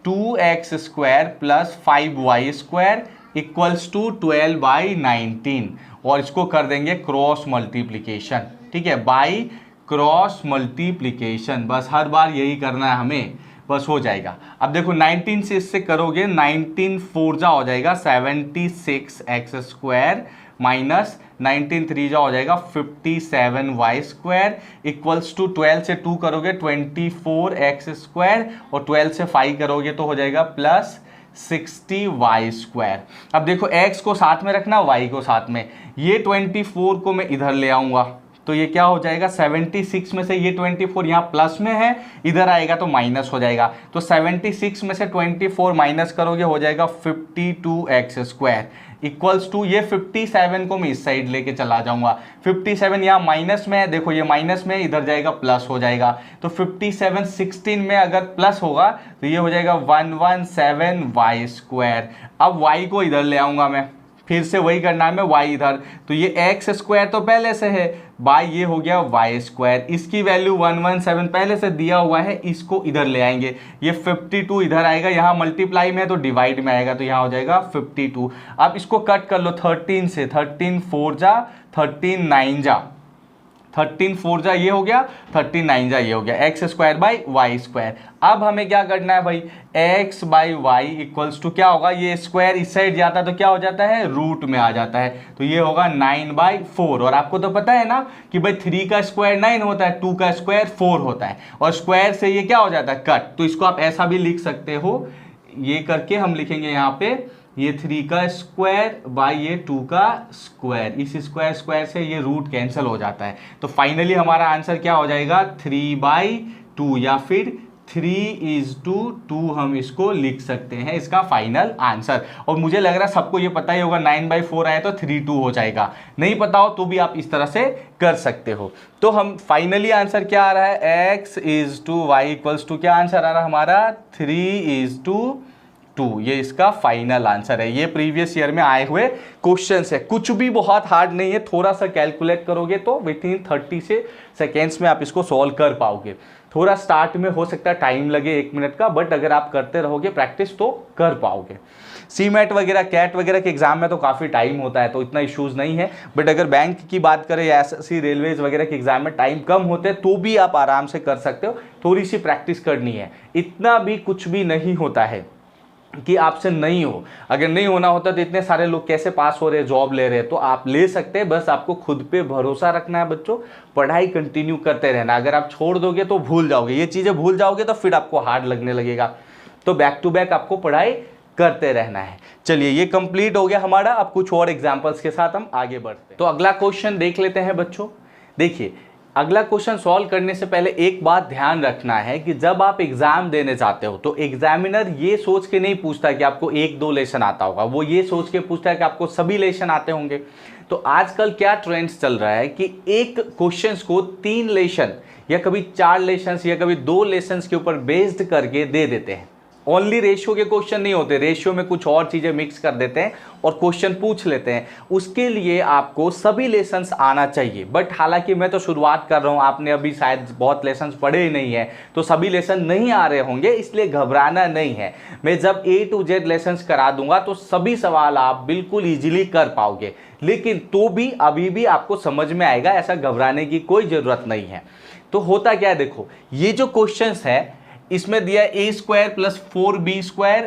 2x square plus 5y square equals to 12/19, और इसको कर देंगे क्रॉस मल्टीप्लीकेशन, ठीक है, बाई क्रॉस मल्टीप्लीकेशन। बस हर बार यही करना है हमें, बस हो जाएगा। अब देखो 19 से इससे करोगे 19 4 जा हो जाएगा 76x स्क्वायर माइनस 19 3 जा हो जाएगा 57y स्क्वायर इक्वल्स टू 12 से 2 करोगे 24x स्क्वायर और 12 से 5 करोगे तो हो जाएगा प्लस 60y स्क्वायर। अब देखो x को साथ में रखना, y को साथ में, ये 24 को मैं इधर ले आऊंगा तो ये क्या हो जाएगा, 76 में से ये 24 यहाँ प्लस में है, इधर आएगा तो माइनस हो जाएगा। तो 76 में से 24 माइनस करोगे हो जाएगा 52x स्क्वायर इक्वल्स टू, ये 57 को मैं इस साइड लेके चला जाऊंगा, 57 यहाँ माइनस में है, देखो ये माइनस में, इधर जाएगा प्लस हो जाएगा। तो 57 16 में अगर प्लस होगा तो ये हो जाएगा 117y स्क्वायर। अब y को इधर ले आऊंगा मैं, फिर से वही करना है मैं, y इधर, तो ये x स्क्वायर तो पहले से है, बाय ये हो गया y स्क्वायर, इसकी वैल्यू 117 पहले से दिया हुआ है, इसको इधर ले आएंगे, ये 52 इधर आएगा, यहाँ मल्टीप्लाई में है तो डिवाइड में आएगा, तो यहाँ हो जाएगा 52। अब इसको कट कर लो 13 से, 13 4 जा 13 9 जा, 13 4 जा ये हो गया, 13 9 जा ये हो गया, x square by y square. अब हमें क्या करना है भाई, x by y equals to क्या होगा, ये स्क्वायर इस साइड जाता है तो क्या हो जाता है, रूट में आ जाता है, तो ये होगा 9/4। और आपको तो पता है ना कि भाई 3 का स्क्वायर 9 होता है, 2 का स्क्वायर 4 होता है, और स्क्वायर से ये क्या हो जाता है, कट। तो इसको आप ऐसा भी लिख सकते हो, ये करके हम लिखेंगे यहाँ पे ये 3 का स्क्वायर बाई ये 2 का स्क्वायर, इस स्क्वायर स्क्वायर से ये रूट कैंसिल हो जाता है। तो फाइनली हमारा आंसर क्या हो जाएगा, 3/2 या फिर 3:2 हम इसको लिख सकते हैं, इसका फाइनल आंसर। और मुझे लग रहा है सबको ये पता ही होगा, 9/4 आए तो 3:2 हो जाएगा, नहीं पता हो तो भी आप इस तरह से कर सकते हो। तो हम फाइनली आंसर क्या आ रहा है, x/y इक्वल्स टू क्या आंसर आ रहा है हमारा, 3:2। ये इसका फाइनल आंसर है। ये प्रीवियस ईयर में आए हुए क्वेश्चंस है, कुछ भी बहुत हार्ड नहीं है, थोड़ा सा कैलकुलेट करोगे तो विद इन 30 सेकेंड्स में आप इसको सॉल्व कर पाओगे। थोड़ा स्टार्ट में हो सकता है टाइम लगे 1 मिनट का, बट अगर आप करते रहोगे प्रैक्टिस तो कर पाओगे। सीमेट वगैरह कैट वगैरह के एग्जाम में तो काफ़ी टाइम होता है, तो इतना इश्यूज नहीं है, बट अगर बैंक की बात करें या एसएससी रेलवेज वगैरह के एग्जाम में टाइम कम होते हैं तो भी आप आराम से कर सकते हो, थोड़ी सी प्रैक्टिस करनी है, इतना भी कुछ भी नहीं होता है कि आपसे नहीं हो। अगर नहीं होना होता तो इतने सारे लोग कैसे पास हो रहे हैं, जॉब ले रहे हैं, तो आप ले सकते हैं, बस आपको खुद पे भरोसा रखना है बच्चों, पढ़ाई कंटिन्यू करते रहना। अगर आप छोड़ दोगे तो भूल जाओगे, ये चीज़ें भूल जाओगे तो फिर आपको हार्ड लगने लगेगा, तो बैक टू बैक आपको पढ़ाई करते रहना है। चलिए ये कंप्लीट हो गया हमारा, अब कुछ और एग्जाम्पल्स के साथ हम आगे बढ़ते हैं। तो अगला क्वेश्चन देख लेते हैं बच्चों। देखिए अगला क्वेश्चन सॉल्व करने से पहले एक बात ध्यान रखना है कि जब आप एग्जाम देने जाते हो तो एग्जामिनर ये सोच के नहीं पूछता कि आपको 1-2 लेसन आता होगा, वो ये सोच के पूछता है कि आपको सभी लेसन आते होंगे। तो आजकल क्या ट्रेंड्स चल रहा है कि एक क्वेश्चंस को 3 लेसन या कभी 4 लेसन्स या कभी 2 लेसन्स के ऊपर बेस्ड करके दे देते हैं। ओनली रेशियो के क्वेश्चन नहीं होते, रेशियो में कुछ और चीज़ें मिक्स कर देते हैं और क्वेश्चन पूछ लेते हैं। उसके लिए आपको सभी लेसन्स आना चाहिए, बट हालांकि मैं तो शुरुआत कर रहा हूँ, आपने अभी शायद बहुत लेसन्स पढ़े ही नहीं है, तो सभी लेसन नहीं आ रहे होंगे, इसलिए घबराना नहीं है। मैं जब A to Z लेसन्स करा दूंगा तो सभी सवाल आप बिल्कुल ईजिली कर पाओगे, लेकिन तो भी अभी भी आपको समझ में आएगा, ऐसा घबराने की कोई ज़रूरत नहीं है। तो होता क्या है, देखो ये जो क्वेश्चंस है इसमें दिया a² plus 4b²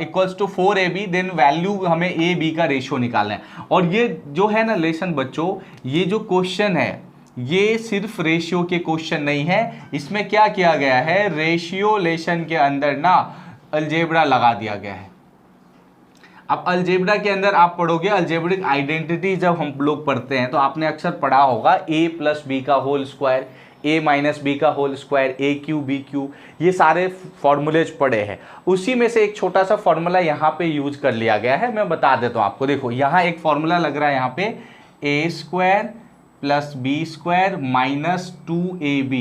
equals to 4ab, then value हमें a b का रेशियो निकालना है। और ये जो है ना लेसन बच्चों, ये जो क्वेश्चन है ये सिर्फ रेशियो के क्वेश्चन नहीं है, इसमें क्या किया गया है, रेशियो लेसन के अंदर ना अलजेब्रा लगा दिया गया है। अब अलजेब्रा के अंदर आप पढ़ोगे, अलजेब्रिक आइडेंटिटी जब हम लोग पढ़ते हैं तो आपने अक्सर पढ़ा होगा a प्लस b का whole square, a minus b का होल स्क्वायर, a³ b³, ये सारे फॉर्मूलेज पढ़े हैं। उसी में से एक छोटा सा फॉर्मूला यहाँ पे यूज कर लिया गया है, मैं बता देता हूँ आपको। देखो यहाँ एक फॉर्मूला लग रहा है यहाँ पे, a² plus b² minus 2ab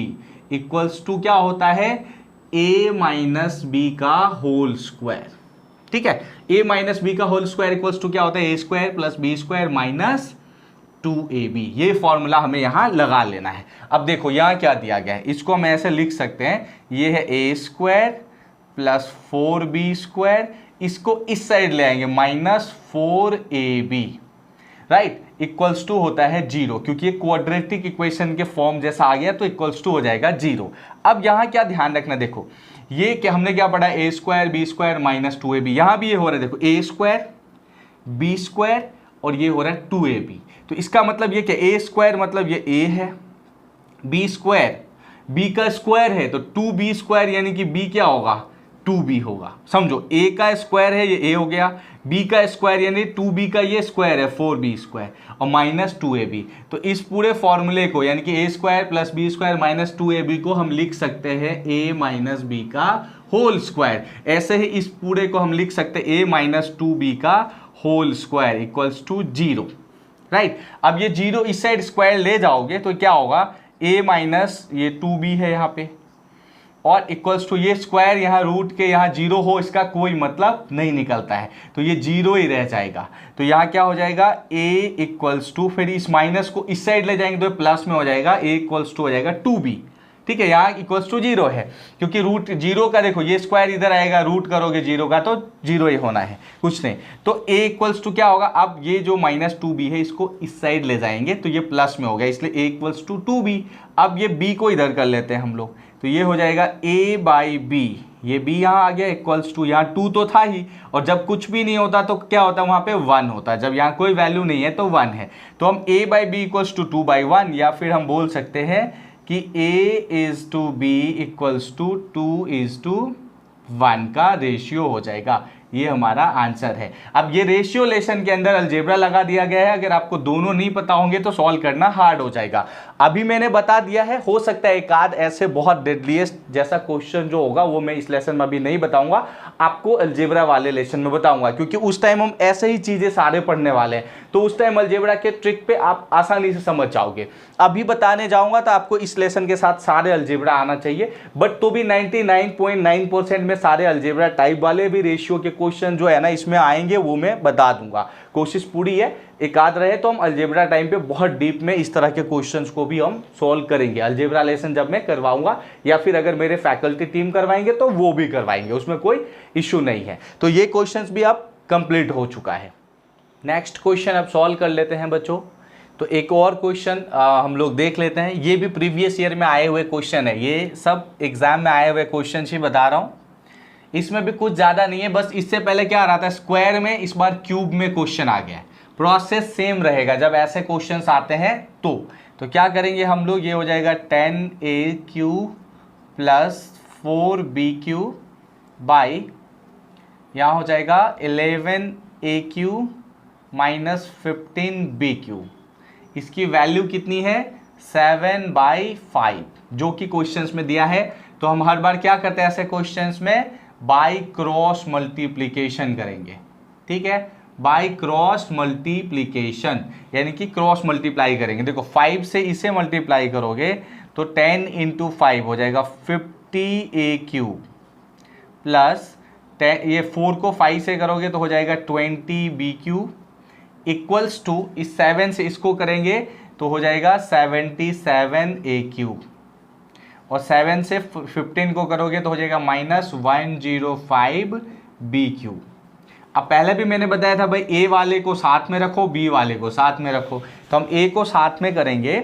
equals to क्या होता है, a माइनस बी का होल स्क्वायर। ठीक है, a माइनस बी का होल स्क्वायर इक्वल्स टू क्या होता है, a square plus b square minus 2ab। ये फॉर्मूला हमें यहां लगा लेना है। अब देखो यहां क्या दिया गया है, इसको हम ऐसे लिख सकते हैं, ये है a square plus 4b square, इसको इस साइड ले आएंगे minus 4ab, right, equals to होता है 0, क्योंकि ये क्वाड्रेटिक इक्वेशन के फॉर्म जैसा आ गया तो इक्वल्स टू हो जाएगा 0। अब यहां क्या ध्यान रखना, देखो ये क्या हमने क्या पढ़ा, a square b square minus 2ab, यहां भी ये हो रहा है, देखो a स्क्वायर बी स्क्वायर और ये हो रहा है 2ab। तो इसका मतलब ये क्या, a स्क्वायर मतलब ये a है, b स्क्वायर b का स्क्वायर है तो 2b स्क्वायर यानी कि b क्या होगा, 2b होगा। समझो a का स्क्वायर है ये a हो गया, b का स्क्वायर यानी 2b का ये स्क्वायर है 4b स्क्वायर और माइनस 2ab। तो इस पूरे फॉर्मूले को यानी कि a square plus b square minus 2ab को हम लिख सकते हैं a माइनस बी का होल स्क्वायर। ऐसे ही इस पूरे को हम लिख सकते हैं a माइनस 2b का whole square equals to 0, right. अब ये 0 इस साइड स्क्वायर ले जाओगे तो क्या होगा, a माइनस ये 2b है यहाँ पे और इक्वल्स टू ये स्क्वायर यहाँ रूट के यहाँ 0 हो इसका कोई मतलब नहीं निकलता है, तो ये 0 ही रह जाएगा। तो यहाँ क्या हो जाएगा, a इक्वल्स टू, फिर इस माइनस को इस साइड ले जाएंगे तो प्लस में हो जाएगा, a इक्वल्स टू हो जाएगा 2b। ठीक है, यहाँ इक्वल्स टू 0 है क्योंकि रूट 0 का देखो ये स्क्वायर इधर आएगा, रूट करोगे 0 का तो 0 ही होना है, कुछ नहीं। तो a इक्वल्स टू क्या होगा, अब ये जो माइनस 2b है इसको इस साइड ले जाएंगे तो ये प्लस में हो गया, इसलिए a इक्वल्स टू 2b। अब ये b को इधर कर लेते हैं हम लोग, तो ये हो जाएगा a बाई बी, ये b यहाँ आ गया इक्वल्स टू, यहाँ 2 तो था ही और जब कुछ भी नहीं होता तो क्या होता है वहाँ पे 1 होता है, जब यहाँ कोई वैल्यू नहीं है तो 1 है। तो हम a by b equals to 2/1, या फिर हम बोल सकते हैं कि a is to b equals to 2:1 का रेशियो हो जाएगा। ये हमारा आंसर है। अब ये रेशियो लेसन के अंदर अलजेब्रा लगा दिया गया है, अगर आपको दोनों नहीं पता होंगे तो सॉल्व करना हार्ड हो जाएगा। अभी मैंने बता दिया है, हो सकता है एक आध ऐसे बहुत डेडलीस्ट जैसा क्वेश्चन जो होगा वो मैं इस लेसन में अभी नहीं बताऊंगा, आपको अलजेब्रा वाले लेसन में बताऊंगा, क्योंकि उस टाइम हम ऐसे ही चीजें सारे पढ़ने वाले हैं, तो उस टाइम अलजेब्रा के ट्रिक पे आप आसानी से समझ जाओगे। अभी बताने जाऊंगा तो आपको इस लेसन के साथ सारे अलजेब्रा आना चाहिए, बट तो भी 99.9% में सारे अलजेब्रा टाइप वाले भी रेशियो के क्वेश्चन जो है ना इसमें आएंगे, वो मैं बता दूंगा। कोशिश पूरी है, एक आध रहे तो हम अलजेब्रा टाइम पे बहुत डीप में इस तरह के क्वेश्चंस को भी हम सॉल्व करेंगे। अलजेब्रा लेसन जब मैं करवाऊंगा या फिर अगर मेरे फैकल्टी टीम करवाएंगे तो वो भी करवाएंगे, उसमें कोई इश्यू नहीं है। तो ये क्वेश्चंस भी अब कंप्लीट हो चुका है। नेक्स्ट क्वेश्चन अब सॉल्व कर लेते हैं बच्चों। तो एक और क्वेश्चन हम लोग देख लेते हैं, ये भी प्रीवियस ईयर में आए हुए क्वेश्चन है, ये सब एग्जाम में आए हुए क्वेश्चन ही बता रहा हूँ, इसमें भी कुछ ज़्यादा नहीं है। बस इससे पहले क्या आ रहा था, स्क्वायर में, इस बार क्यूब में क्वेश्चन आ गया है। प्रोसेस सेम रहेगा जब ऐसे क्वेश्चंस आते हैं तो क्या करेंगे हम लोग, ये हो जाएगा 10a³ प्लस 4b³ बाई, यहाँ हो जाएगा 11a³ माइनस 15b³। इसकी वैल्यू कितनी है, 7/5, जो कि क्वेश्चंस में दिया है। तो हम हर बार क्या करते हैं ऐसे क्वेश्चंस में, बाय क्रॉस मल्टीप्लीकेशन करेंगे। ठीक है, बाय क्रॉस मल्टीप्लीकेशन यानी कि क्रॉस मल्टीप्लाई करेंगे। देखो 5 से इसे मल्टीप्लाई करोगे तो 10 × 5 हो जाएगा 50a³ प्लस ये 4 को 5 से करोगे तो हो जाएगा 20b³ इक्वल्स टू, इस 7 से इसको करेंगे तो हो जाएगा 77a³ और 7 से 15 को करोगे तो हो जाएगा माइनस 105b³। अब पहले भी मैंने बताया था भाई a वाले को साथ में रखो, b वाले को साथ में रखो, तो हम a को साथ में करेंगे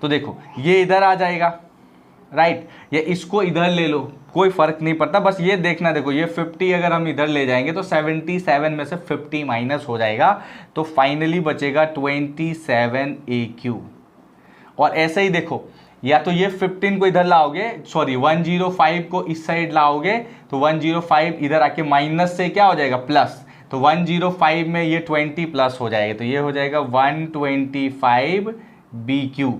तो देखो ये इधर आ जाएगा, राइट, या इसको इधर ले लो, कोई फर्क नहीं पड़ता, बस ये देखना। देखो ये 50 अगर हम इधर ले जाएंगे तो 77 में से 50 माइनस हो जाएगा, तो फाइनली बचेगा 27a³। और ऐसे ही देखो, या तो ये 15 को इधर लाओगे, सॉरी 105 को इस साइड लाओगे तो 105 इधर आके माइनस से क्या हो जाएगा प्लस, तो 105 में ये 20 प्लस हो जाएगा, तो ये हो जाएगा 125b³।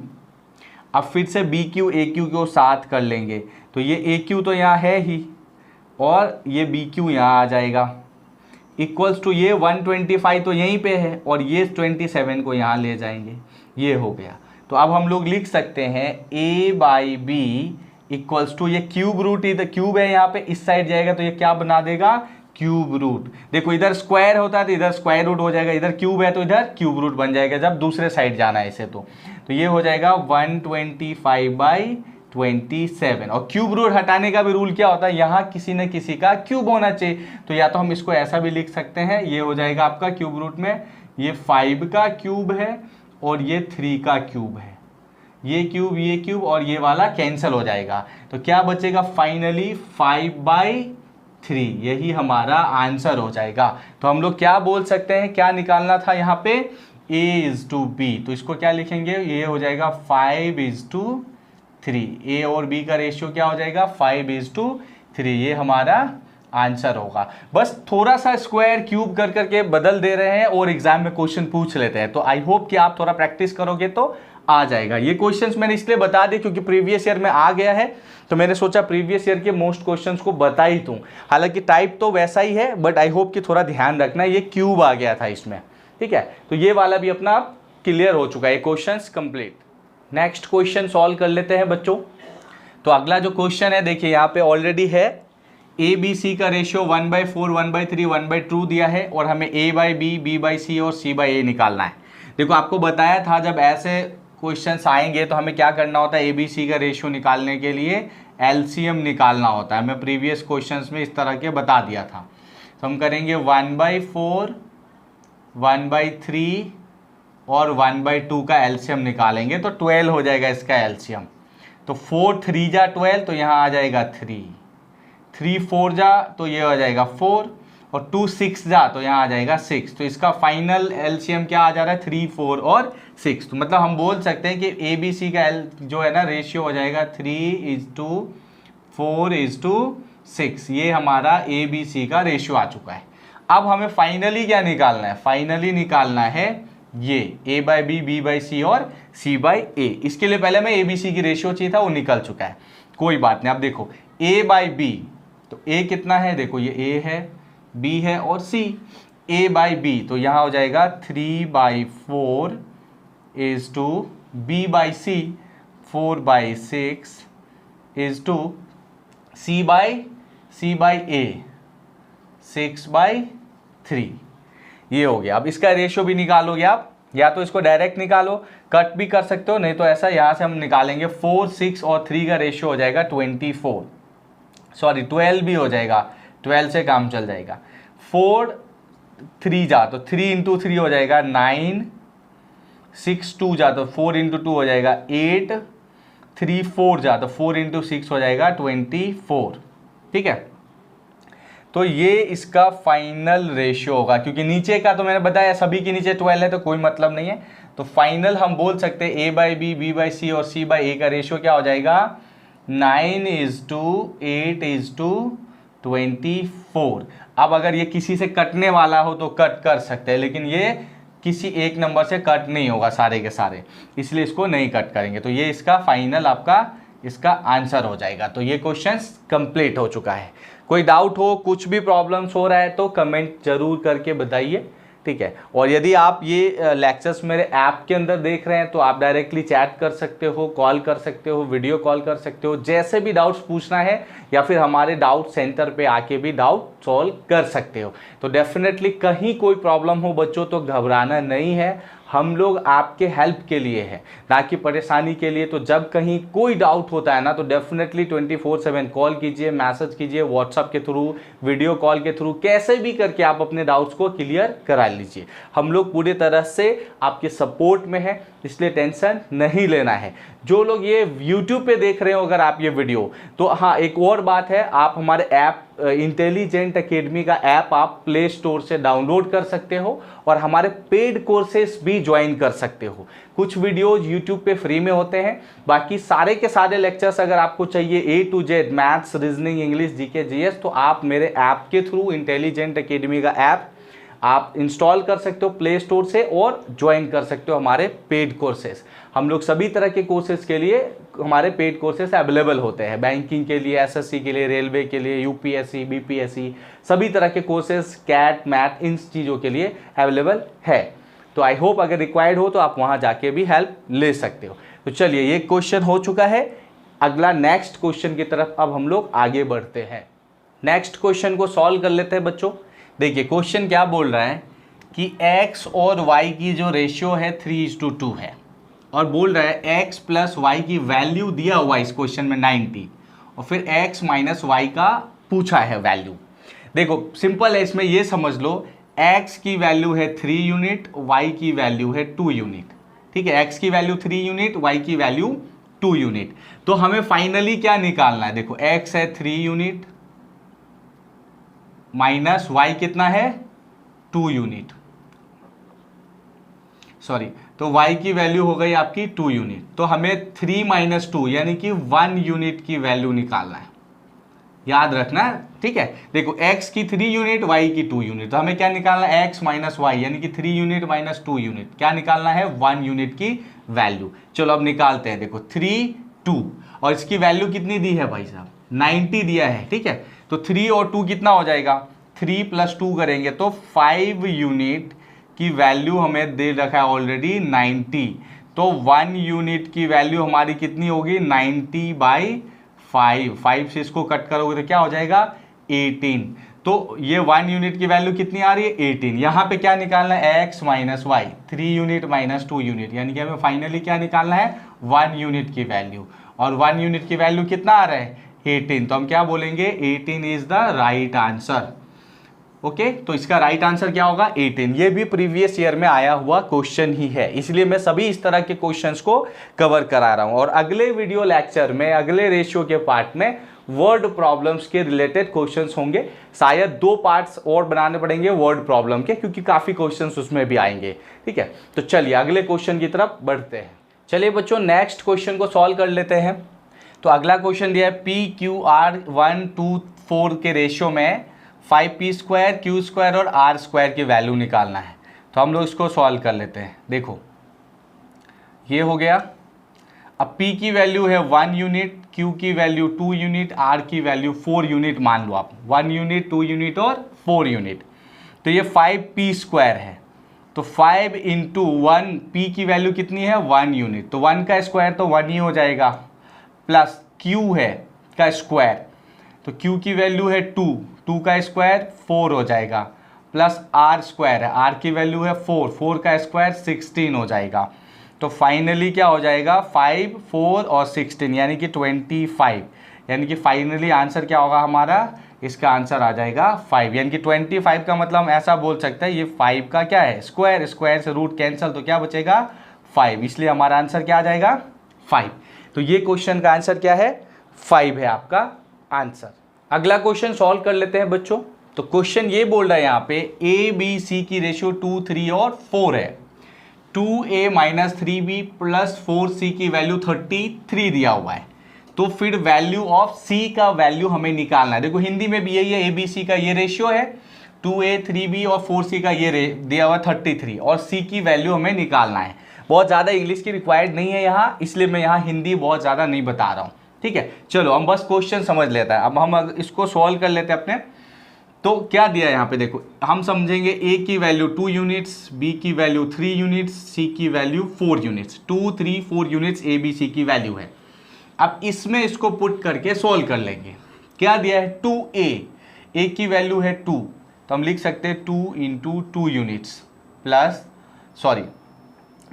अब फिर से b³ a³ को साथ कर लेंगे तो ये a³ तो यहाँ है ही और ये b³ यहाँ आ जाएगा, इक्वल्स टू ये 125 तो यहीं पे है और ये 27 को यहाँ ले जाएंगे, ये हो गया। तो अब हम लोग लिख सकते हैं a/b इक्वल्स टू, ये क्यूब रूट, इधर क्यूब है यहाँ पे, इस साइड जाएगा तो ये क्या बना देगा, क्यूब रूट। देखो इधर स्क्वायर होता है तो इधर स्क्वायर रूट हो जाएगा, इधर क्यूब है तो इधर क्यूब रूट बन जाएगा जब दूसरे साइड जाना है इसे। तो ये हो जाएगा 125/27, और क्यूब रूट हटाने का भी रूल क्या होता है, यहाँ किसी न किसी का क्यूब होना चाहिए। तो या तो हम इसको ऐसा भी लिख सकते हैं, ये हो जाएगा आपका क्यूब रूट में ये 5 का क्यूब है और ये 3 का क्यूब है, ये क्यूब और ये वाला कैंसिल हो जाएगा। तो क्या बचेगा फाइनली 5/3, यही हमारा आंसर हो जाएगा। तो हम लोग क्या बोल सकते हैं, क्या निकालना था यहाँ पे, A/B। तो इसको क्या लिखेंगे, ये हो जाएगा 5/3। A और B का रेशियो क्या हो जाएगा, 5/3, ये हमारा आंसर होगा। बस थोड़ा सा स्क्वायर क्यूब कर करके बदल दे रहे हैं और एग्जाम में क्वेश्चन पूछ लेते हैं। तो आई होप कि आप थोड़ा प्रैक्टिस करोगे तो आ जाएगा। ये क्वेश्चंस मैंने इसलिए बता दिए क्योंकि प्रीवियस ईयर में आ गया है, तो मैंने सोचा प्रीवियस ईयर के मोस्ट क्वेश्चंस को बता ही दूं। हालांकि टाइप तो वैसा ही है, बट आई होप कि थोड़ा ध्यान रखना, ये क्यूब आ गया था इसमें, ठीक है। तो ये वाला भी अपना क्लियर हो चुका है, questions complete. Next question solve कर लेते हैं बच्चों। तो अगला जो क्वेश्चन है, देखिए यहाँ पे ऑलरेडी है ABC का रेशियो 1/4, 1/3, 1/2 दिया है और हमें A/B, B/C और C/A निकालना है। देखो आपको बताया था जब ऐसे क्वेश्चंस आएंगे तो हमें क्या करना होता है, ABC का रेशियो निकालने के लिए LCM निकालना होता है। मैं प्रीवियस क्वेश्चंस में इस तरह के बता दिया था। तो हम करेंगे 1/4, 1/3 और 1/2 का LCM निकालेंगे तो 12 हो जाएगा इसका LCM। तो 4 3 जा 12, तो यहाँ आ जाएगा 3, 3 4 जा तो ये हो जाएगा 4 और 2 6 जा तो यहाँ आ जाएगा 6। तो इसका फाइनल एलसीएम क्या आ जा रहा है, 3 4 और 6। तो मतलब हम बोल सकते हैं कि ABC का जो है ना रेशियो हो जाएगा 3:4:6। ये हमारा ABC का रेशियो आ चुका है। अब हमें फाइनली क्या निकालना है, फाइनली निकालना है ये A/B, B/C और C/A। इसके लिए पहले मैं ABC की रेशियो चाहिए था, वो निकल चुका है, कोई बात नहीं। अब देखो A/B, तो A कितना है, देखो ये A है, B है और C। A/B तो यहाँ हो जाएगा 3/4 B/C, 4/6 C/A, 6/3। ये हो गया। अब इसका रेशियो भी निकालोगे आप, या तो इसको डायरेक्ट निकालो, कट भी कर सकते हो, नहीं तो ऐसा यहाँ से हम निकालेंगे 4 6 और 3 का रेशियो हो जाएगा 24, सॉरी 12 भी हो जाएगा, 12 से काम चल जाएगा। 4 3 जा तो 3 × 3 हो जाएगा 9, 6 2 जा तो 4 × 2 हो जाएगा 8, 3 4 जा तो 4 × 6 हो जाएगा 24, ठीक है। तो ये इसका फाइनल रेशियो होगा, क्योंकि नीचे का तो मैंने बताया सभी के नीचे 12 है तो कोई मतलब नहीं है। तो फाइनल हम बोल सकते हैं A/B, B/C और C/A का रेशियो क्या हो जाएगा, 9:8:24। अब अगर ये किसी से कटने वाला हो तो कट कर सकते हैं, लेकिन ये किसी एक नंबर से कट नहीं होगा सारे के सारे, इसलिए इसको नहीं कट करेंगे। तो ये इसका फाइनल आपका इसका आंसर हो जाएगा। तो ये क्वेश्चन कंप्लीट हो चुका है। कोई डाउट हो, कुछ भी प्रॉब्लम्स हो रहा है तो कमेंट जरूर करके बताइए, ठीक है। और यदि आप ये लेक्चर्स मेरे ऐप के अंदर देख रहे हैं तो आप डायरेक्टली चैट कर सकते हो, कॉल कर सकते हो, वीडियो कॉल कर सकते हो, जैसे भी डाउट्स पूछना है, या फिर हमारे डाउट सेंटर पे आके भी डाउट सॉल्व कर सकते हो। तो डेफिनेटली कहीं कोई प्रॉब्लम हो बच्चों तो घबराना नहीं है, हम लोग आपके हेल्प के लिए है, ना कि परेशानी के लिए। तो जब कहीं कोई डाउट होता है ना तो डेफिनेटली 24/7 कॉल कीजिए, मैसेज कीजिए, व्हाट्सएप के थ्रू, वीडियो कॉल के थ्रू, कैसे भी करके आप अपने डाउट्स को क्लियर करा लीजिए। हम लोग पूरी तरह से आपके सपोर्ट में है, इसलिए टेंशन नहीं लेना है। जो लोग ये YouTube पे देख रहे हो अगर आप ये वीडियो, तो हाँ एक और बात है, आप हमारे ऐप इंटेलिजेंट एकेडमी का ऐप आप प्ले स्टोर से डाउनलोड कर सकते हो और हमारे पेड कोर्सेस भी ज्वाइन कर सकते हो। कुछ वीडियोज YouTube पे फ्री में होते हैं, बाकी सारे के सारे लेक्चर्स अगर आपको चाहिए A to Z, maths, reasoning, English, GK, GS, तो आप मेरे ऐप के थ्रू इंटेलिजेंट एकेडमी का ऐप आप इंस्टॉल कर सकते हो प्ले स्टोर से और ज्वाइन कर सकते हो हमारे पेड कोर्सेस। हम लोग सभी तरह के कोर्सेज के लिए हमारे पेड कोर्सेज अवेलेबल होते हैं, बैंकिंग के लिए, एसएससी के लिए, रेलवे के लिए, यूपीएससी, बीपीएससी, सभी तरह के कोर्सेज, कैट, मैथ, इन चीज़ों के लिए अवेलेबल है। तो आई होप अगर रिक्वायर्ड हो तो आप वहाँ जाके भी हेल्प ले सकते हो। तो चलिए ये क्वेश्चन हो चुका है। अगला नेक्स्ट क्वेश्चन की तरफ अब हम लोग आगे बढ़ते हैं। नेक्स्ट क्वेश्चन को सॉल्व कर लेते हैं बच्चों। देखिए क्वेश्चन क्या बोल रहा है कि x और y की जो रेशियो है 3:2 है, और बोल रहा है x प्लस वाई की वैल्यू दिया हुआ इस क्वेश्चन में 90, और फिर x माइनस वाई का पूछा है वैल्यू। देखो सिंपल है, इसमें ये समझ लो x की वैल्यू है 3 यूनिट, y की वैल्यू है 2 यूनिट। ठीक है, x की वैल्यू 3 यूनिट, y की वैल्यू 2 यूनिट। तो हमें फाइनली क्या निकालना है, देखो x है 3 यूनिट माइनस y कितना है 2 यूनिट, सॉरी, तो y की वैल्यू हो गई आपकी 2 यूनिट। तो हमें 3 माइनस 2 यानी कि 1 यूनिट की वैल्यू निकालना है, याद रखना। ठीक है, देखो x की 3 यूनिट, y की 2 यूनिट, तो हमें क्या निकालना है x माइनस वाई यानी कि 3 यूनिट माइनस 2 यूनिट, क्या निकालना है 1 यूनिट की वैल्यू। चलो अब निकालते हैं। देखो 3 2 और इसकी वैल्यू कितनी दी है भाई साहब, 90 दिया है। ठीक है, तो 3 और 2 कितना हो जाएगा, 3 प्लस 2 करेंगे तो 5 यूनिट की वैल्यू हमें दे रखा है ऑलरेडी 90। तो 1 यूनिट की वैल्यू हमारी कितनी होगी 90/5। 5 से इसको कट करोगे तो क्या हो जाएगा 18। तो ये 1 यूनिट की वैल्यू कितनी आ रही है 18। यहाँ पे क्या निकालना है x minus y, 3 unit minus 2 unit, यानी कि हमें फाइनली क्या निकालना है 1 यूनिट की वैल्यू। और 1 यूनिट की वैल्यू कितना आ रहा है 18, तो हम क्या बोलेंगे 18 is the right answer. Okay, तो इसका राइट आंसर क्या होगा 18। ये भी प्रीवियस ईयर में आया हुआ क्वेश्चन ही है, इसलिए मैं सभी इस तरह के क्वेश्चंस को कवर करा रहा हूं। और अगले वीडियो लेक्चर में, अगले रेशियो के पार्ट में वर्ड प्रॉब्लम्स के रिलेटेड क्वेश्चंस होंगे। शायद 2 पार्ट्स और बनाने पड़ेंगे वर्ड प्रॉब्लम के, क्योंकि काफ़ी क्वेश्चंस उसमें भी आएंगे। ठीक है, तो चलिए अगले क्वेश्चन की तरफ बढ़ते हैं। चलिए बच्चों नेक्स्ट क्वेश्चन को सॉल्व कर लेते हैं। तो अगला क्वेश्चन दिया है PQR1 to 4 के रेशियो में 5p² q² और r² की वैल्यू निकालना है। तो हम लोग इसको सॉल्व कर लेते हैं। देखो ये हो गया। अब p की वैल्यू है 1 यूनिट, q की वैल्यू 2 यूनिट, r की वैल्यू 4 यूनिट मान लो आप, 1 यूनिट 2 यूनिट और 4 यूनिट। तो ये 5p² है, तो 5 इंटू 1, p की वैल्यू कितनी है 1 यूनिट, तो 1 का स्क्वायर तो 1 ही हो जाएगा, प्लस q है का स्क्वायर, तो q की वैल्यू है 2, 2 का स्क्वायर 4 हो जाएगा, प्लस r² है, r की वैल्यू है 4, 4 का स्क्वायर 16 हो जाएगा। तो फाइनली क्या हो जाएगा 5 4 और 16 यानी कि 25, यानी कि फाइनली आंसर क्या होगा हमारा, इसका आंसर आ जाएगा 5। यानी कि 25 का मतलब हम ऐसा बोल सकते हैं ये 5 का क्या है स्क्वायर, स्क्वायर से रूट कैंसिल, तो क्या बचेगा 5, इसलिए हमारा आंसर क्या आ जाएगा 5। तो ये क्वेश्चन का आंसर क्या है 5 है आपका आंसर। अगला क्वेश्चन सॉल्व कर लेते हैं बच्चों। तो क्वेश्चन ये बोल रहा है यहाँ पे ए बी सी की रेशियो 2 3 और 4 है, 2a minus 3b plus 4c की वैल्यू 33 दिया हुआ है। तो फिर वैल्यू ऑफ c का वैल्यू हमें निकालना है। देखो हिंदी में भी यही है, ए बी सी का ये रेशियो है, 2a 3b और 4c का ये दिया हुआ 33, और c की वैल्यू हमें निकालना है। बहुत ज़्यादा इंग्लिश की रिक्वायर्ड नहीं है यहाँ, इसलिए मैं यहाँ हिंदी बहुत ज़्यादा नहीं बता रहा हूँ। ठीक है, चलो हम बस क्वेश्चन समझ लेते हैं। अब हम इसको सॉल्व कर लेते हैं अपने। तो क्या दिया है यहाँ पे, देखो हम समझेंगे a की वैल्यू 2 यूनिट्स, b की वैल्यू 3 यूनिट्स, c की value 4 units, 2 3 4 units a b c की वैल्यू है। अब इसमें इसको पुट करके सॉल्व कर लेंगे। क्या दिया है 2a की वैल्यू है 2, तो हम लिख सकते हैं 2 into 2 units plus, sorry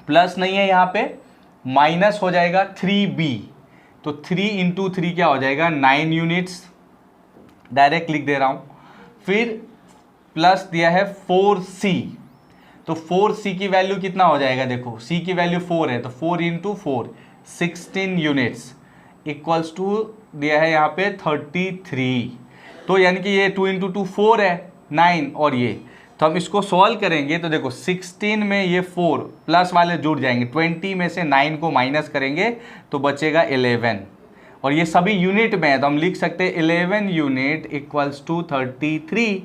plus नहीं है यहाँ पे, माइनस हो जाएगा 3b, तो 3 इंटू 3 क्या हो जाएगा 9 यूनिट्स, डायरेक्ट लिख दे रहा हूँ। फिर प्लस दिया है 4c, तो 4c की वैल्यू कितना हो जाएगा, देखो c की वैल्यू 4 है, तो 4 इंटू 4 16 यूनिट्स इक्वल्स टू दिया है यहाँ पे 33। तो यानी कि ये 2 इंटू 2 4 है 9, और ये तो हम इसको सॉल्व करेंगे तो देखो 16 में ये 4 प्लस वाले जुड़ जाएंगे, 20 में से 9 को माइनस करेंगे तो बचेगा 11, और ये सभी यूनिट में है, तो हम लिख सकते हैं 11 यूनिट इक्वल्स टू 33।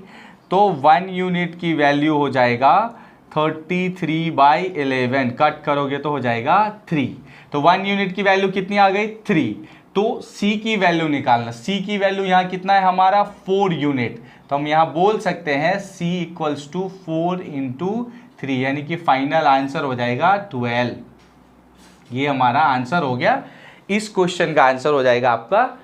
तो 1 यूनिट की वैल्यू हो जाएगा 33/11, कट करोगे तो हो जाएगा 3। तो 1 यूनिट की वैल्यू कितनी आ गई 3। तो c की वैल्यू निकालना, c की वैल्यू यहाँ कितना है हमारा 4 यूनिट, तो हम यहाँ बोल सकते हैं c इक्वल्स टू 4 इंटू 3, यानी कि फाइनल आंसर हो जाएगा 12। ये हमारा आंसर हो गया, इस क्वेश्चन का आंसर हो जाएगा आपका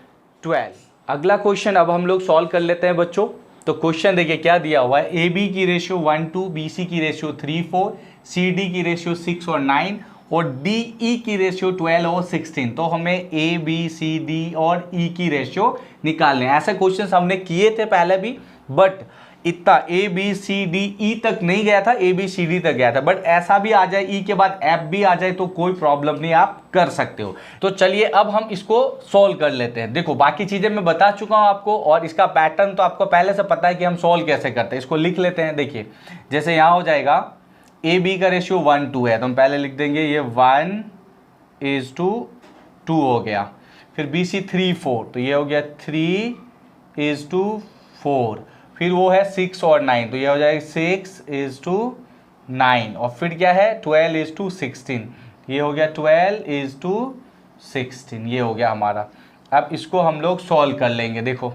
12। अगला क्वेश्चन अब हम लोग सॉल्व कर लेते हैं बच्चों। तो क्वेश्चन देखिए क्या दिया हुआ है, ए बी की रेशियो 1:2, बी सी की रेशियो 3:4, सी डी की रेशियो 6 और 9 और डी ई की रेशियो 12 और 16। तो हमें ए बी सी डी और ई की रेशियो निकालने हैं। ऐसे क्वेश्चन हमने किए थे पहले भी, बट इतना A B C D E तक नहीं गया था, ए बी सी डी तक गया था। बट ऐसा भी आ जाए, ई के बाद एफ भी आ जाए तो कोई प्रॉब्लम नहीं, आप कर सकते हो। तो चलिए अब हम इसको सॉल्व कर लेते हैं। देखो बाकी चीजें मैं बता चुका हूं आपको, और इसका पैटर्न तो आपको पहले से पता है कि हम सॉल्व कैसे करते हैं। इसको लिख लेते हैं। देखिए जैसे यहां हो जाएगा ए बी का रेशियो 1:2 है, तो हम पहले लिख देंगे ये 1:2 हो गया। फिर बी सी 3:4, तो ये हो गया 3:4। फिर वो है 6 और 9, तो ये हो जाएगा 6:9। और फिर क्या है 12:16, ये हो गया 12:16, ये हो गया हमारा। अब इसको हम लोग सॉल्व कर लेंगे। देखो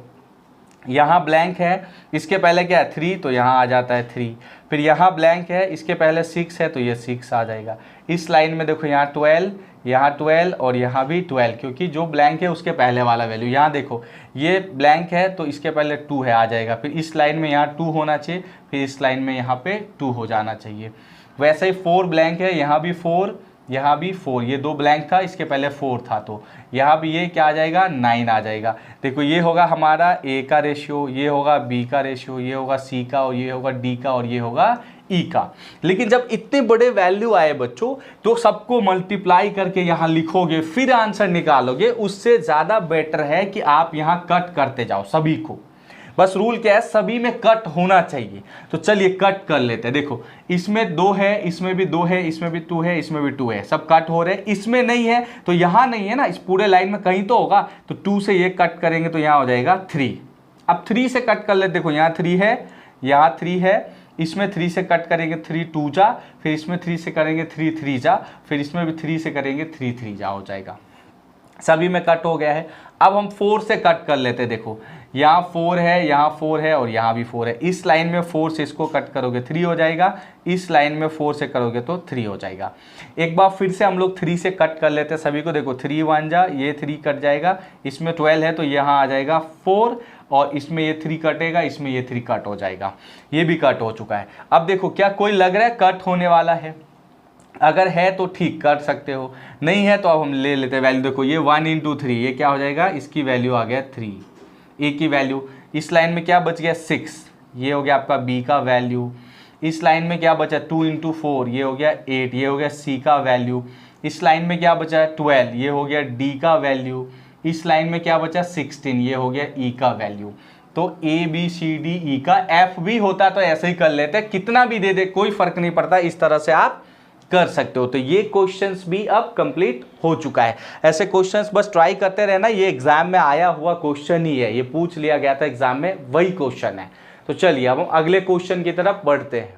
यहाँ ब्लैंक है, इसके पहले क्या है 3, तो यहाँ आ जाता है 3। फिर यहाँ ब्लैंक है, इसके पहले 6 है, तो ये 6 आ जाएगा। इस लाइन में देखो यहाँ 12, यहाँ 12 और यहाँ भी 12, क्योंकि जो ब्लैंक है उसके पहले वाला वैल्यू। यहाँ देखो ये ब्लैंक है तो इसके पहले 2 है, आ जाएगा। फिर इस लाइन में यहाँ 2 होना चाहिए, फिर इस लाइन में यहाँ पे 2 हो जाना चाहिए। वैसे ही 4 ब्लैंक है, यहाँ भी 4, यहाँ भी 4, ये 2 ब्लैंक था, इसके पहले 4 था, तो यहाँ भी ये क्या आ जाएगा 9 आ जाएगा। देखो ये होगा हमारा ए का रेशियो, ये होगा बी का रेशियो, ये होगा सी का, और ये होगा डी का, और ये होगा ई का। लेकिन जब इतने बड़े वैल्यू आए बच्चों, तो सबको मल्टीप्लाई करके यहाँ लिखोगे फिर आंसर निकालोगे, उससे ज़्यादा बेटर है कि आप यहाँ कट करते जाओ सभी को। बस रूल क्या है, सभी में कट होना चाहिए। तो चलिए कट कर लेते हैं। देखो इसमें 2 है, इसमें भी 2 है, इसमें भी 2 है, इसमें भी 2 है, सब कट हो रहे हैं। इसमें नहीं है तो यहाँ नहीं है ना, इस पूरे लाइन में कहीं तो होगा, तो 2 से ये कट करेंगे तो यहाँ हो जाएगा 3। अब 3 से कट कर लेते। देखो यहाँ 3 है, यहाँ 3 है, इसमें 3 से कट करेंगे 3 2 जा, फिर इसमें 3 से करेंगे 3 3 जा, फिर इसमें भी 3 से करेंगे 3 3 जा, हो जाएगा। सभी में कट हो गया है। अब हम 4 से कट कर लेते हैं। देखो यहाँ 4 है, यहाँ 4 है और यहाँ भी 4 है। इस लाइन में 4 से इसको कट करोगे 3 हो जाएगा, इस लाइन में 4 से करोगे तो 3 हो जाएगा। एक बार फिर से हम लोग 3 से कट कर लेते हैं सभी को। देखो 3 1 जा, ये 3 कट जाएगा, इसमें 12 है तो यहाँ आ जाएगा 4, और इसमें ये 3 कटेगा, इसमें ये 3 कट हो जाएगा। ये भी कट हो चुका है। अब देखो क्या कोई लग रहा है कट होने वाला है? अगर है तो ठीक कर सकते हो, नहीं है तो अब हम ले लेते हैं वैल्यू। देखो ये 1 × 3, ये क्या हो जाएगा, इसकी वैल्यू आ गया 3, ए की वैल्यू। इस लाइन में क्या बच गया 6, ये हो गया आपका बी का वैल्यू। इस लाइन में क्या बचा 2 × 4, ये हो गया 8, ये हो गया सी का वैल्यू। इस लाइन में क्या बचा 12, ये हो गया डी का वैल्यू। इस लाइन में क्या बचा 16, ये हो गया ई का वैल्यू। तो A B C D E का एफ भी होता तो ऐसे ही कर लेते, कितना भी दे दे कोई फर्क नहीं पड़ता, इस तरह से आप कर सकते हो। तो ये क्वेश्चंस भी अब कंप्लीट हो चुका है। ऐसे क्वेश्चंस बस ट्राई करते रहना, ये एग्जाम में आया हुआ क्वेश्चन ही है, ये पूछ लिया गया था एग्जाम में, वही क्वेश्चन है। तो चलिए अब हम अगले क्वेश्चन की तरफ बढ़ते हैं।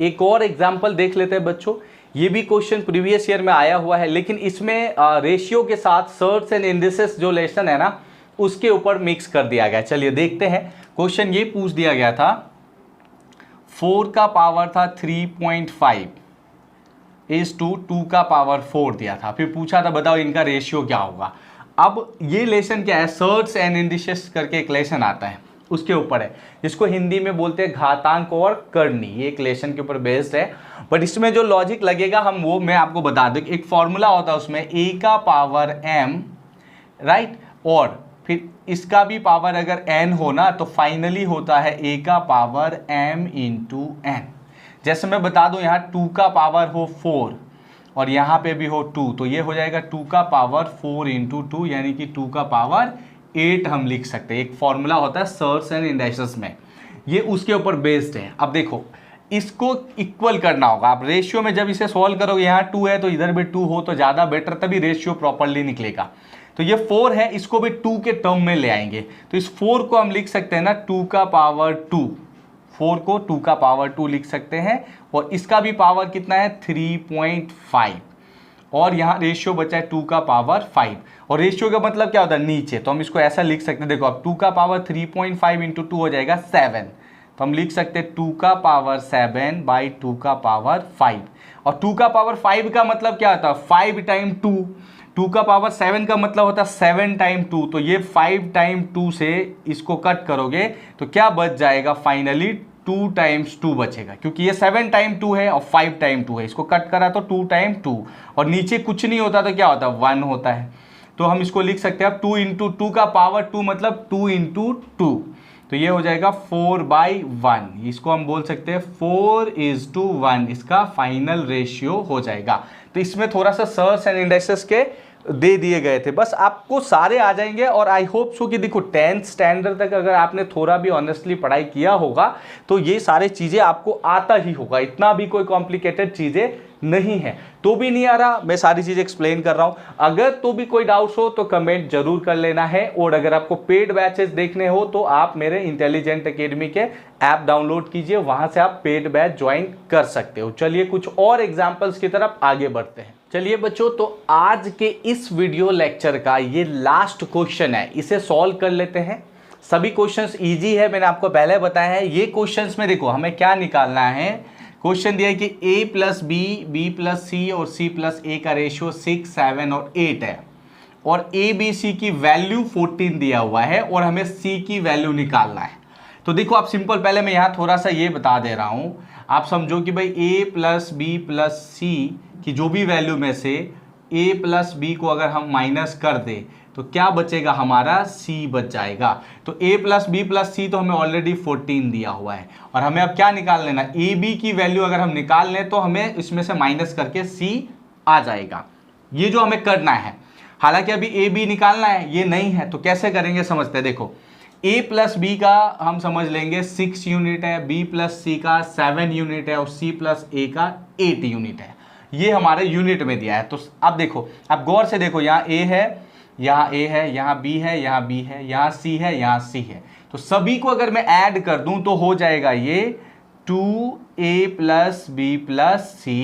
एक और एग्जाम्पल देख लेते हैं बच्चों। ये भी क्वेश्चन प्रीवियस ईयर में आया हुआ है, लेकिन इसमें रेशियो के साथ सर्ट्स एंड इंडिसेस जो लेसन है ना, उसके ऊपर मिक्स कर दिया गया। चलिए देखते हैं। क्वेश्चन ये पूछ दिया गया था, 4 का पावर था 3.5 इज टू 2 का पावर 4 दिया था। फिर पूछा था बताओ इनका रेशियो क्या होगा। अब ये लेसन क्या है, सर्ट्स एंड इंडिसेस करके एक लेसन आता है, उसके ऊपर है, जिसको हिंदी में बोलते हैं घातांक और करनी। ये एक लेसन के ऊपर बेस्ड है, बट इसमें जो लॉजिक लगेगा हम वो मैं आपको बता दूं। एक फॉर्मूला होता है उसमें, a का पावर m, राइट, और फिर इसका भी पावर अगर n हो ना, तो फाइनली होता है a का पावर m × n। जैसे मैं बता दूं यहाँ 2 का पावर हो 4 और यहाँ पे भी हो 2, तो ये हो जाएगा 2 का पावर 4 × 2, यानी कि 2 का पावर 8 हम लिख सकते हैं। एक फॉर्मूला होता है सर्ट्स एंड इंडिसेस में, ये उसके ऊपर बेस्ड है। अब देखो इसको इक्वल करना होगा। आप रेशियो में जब इसे सॉल्व करोगे, यहाँ 2 है तो इधर भी 2 हो तो ज़्यादा बेटर, तभी रेशियो प्रॉपरली निकलेगा। तो ये 4 है, इसको भी 2 के टर्म में ले आएंगे, तो इस 4 को हम लिख सकते हैं ना 2 का पावर 2, 4 को 2 का पावर 2 लिख सकते हैं, और इसका भी पावर कितना है 3.5, और यहाँ रेशियो बचा है 2 का पावर 5, और रेशियो का मतलब क्या होता है नीचे, तो हम इसको ऐसा लिख सकते हैं। देखो अब 2 का पावर 3.5 × 2 हो जाएगा 7, तो हम लिख सकते हैं 2 का पावर 7 बाई 2 का पावर 5। और 2 का पावर 5 का मतलब क्या होता है 5 टाइम 2, 2 का पावर 7 का मतलब होता है 7 टाइम 2। तो ये 5 टाइम 2 से इसको कट करोगे तो क्या बच जाएगा फाइनली 2 टाइम्स 2 बचेगा, क्योंकि ये 7 टाइम 2 है और 5 टाइम 2 है, इसको कट करा तो 2 टाइम 2 और नीचे कुछ नहीं होता तो क्या होता है 1 होता है। तो हम इसको लिख सकते हैं अब 2 इंटू 2 का पावर 2 मतलब 2 इंटू 2, तो ये हो जाएगा 4/1। इसको हम बोल सकते हैं 4:1 इसका फाइनल रेशियो हो जाएगा। तो इसमें थोड़ा सा सर्स एंड इंडेक्सेस के दे दिए गए थे, बस आपको सारे आ जाएंगे। और आई होप सो कि देखो 10th स्टैंडर्ड तक अगर आपने थोड़ा भी ऑनेस्टली पढ़ाई किया होगा तो ये सारी चीज़ें आपको आता ही होगा, इतना भी कोई कॉम्प्लिकेटेड चीज़ें नहीं है। तो भी नहीं आ रहा, मैं सारी चीज़ें एक्सप्लेन कर रहा हूँ। अगर तो भी कोई डाउट्स हो तो कमेंट जरूर कर लेना है। और अगर आपको पेड बैचेस देखने हो तो आप मेरे इंटेलिजेंट एकेडमी के ऐप डाउनलोड कीजिए, वहां से आप पेड बैच ज्वाइन कर सकते हो। चलिए कुछ और एग्जाम्पल्स की तरफ आगे बढ़ते हैं। चलिए बच्चों, तो आज के इस वीडियो लेक्चर का ये लास्ट क्वेश्चन है, इसे सॉल्व कर लेते हैं। सभी क्वेश्चंस इजी है, मैंने आपको पहले बताया है। ये क्वेश्चंस में देखो हमें क्या निकालना है, क्वेश्चन दिया है कि a plus B, B plus C और c प्लस a का रेशियो 6, 7 और 8 है और a b c की वैल्यू 14 दिया हुआ है और हमें c की वैल्यू निकालना है। तो देखो आप सिंपल, पहले मैं यहाँ थोड़ा सा ये बता दे रहा हूँ, आप समझो कि भाई a plus b plus c की जो भी वैल्यू में से a प्लस बी को अगर हम माइनस कर दें तो क्या बचेगा, हमारा c बच जाएगा। तो a प्लस बी प्लस सी तो हमें ऑलरेडी 14 दिया हुआ है और हमें अब क्या निकाल लेना, a b की वैल्यू अगर हम निकाल लें तो हमें इसमें से माइनस करके c आ जाएगा। ये जो हमें करना है, हालांकि अभी a b निकालना है, ये नहीं है, तो कैसे करेंगे समझते हैं। देखो a प्लस बी का हम समझ लेंगे 6 यूनिट है, b प्लस सी का 7 यूनिट है और c प्लस a का 8 यूनिट है। ये हमारे यूनिट में दिया है। तो अब देखो, अब गौर से देखो, यहाँ a है, यहाँ a है, यहाँ b है, यहाँ b है, यहाँ c है, यहाँ c है। तो सभी को अगर मैं ऐड कर दूं तो हो जाएगा ये 2a plus b plus c,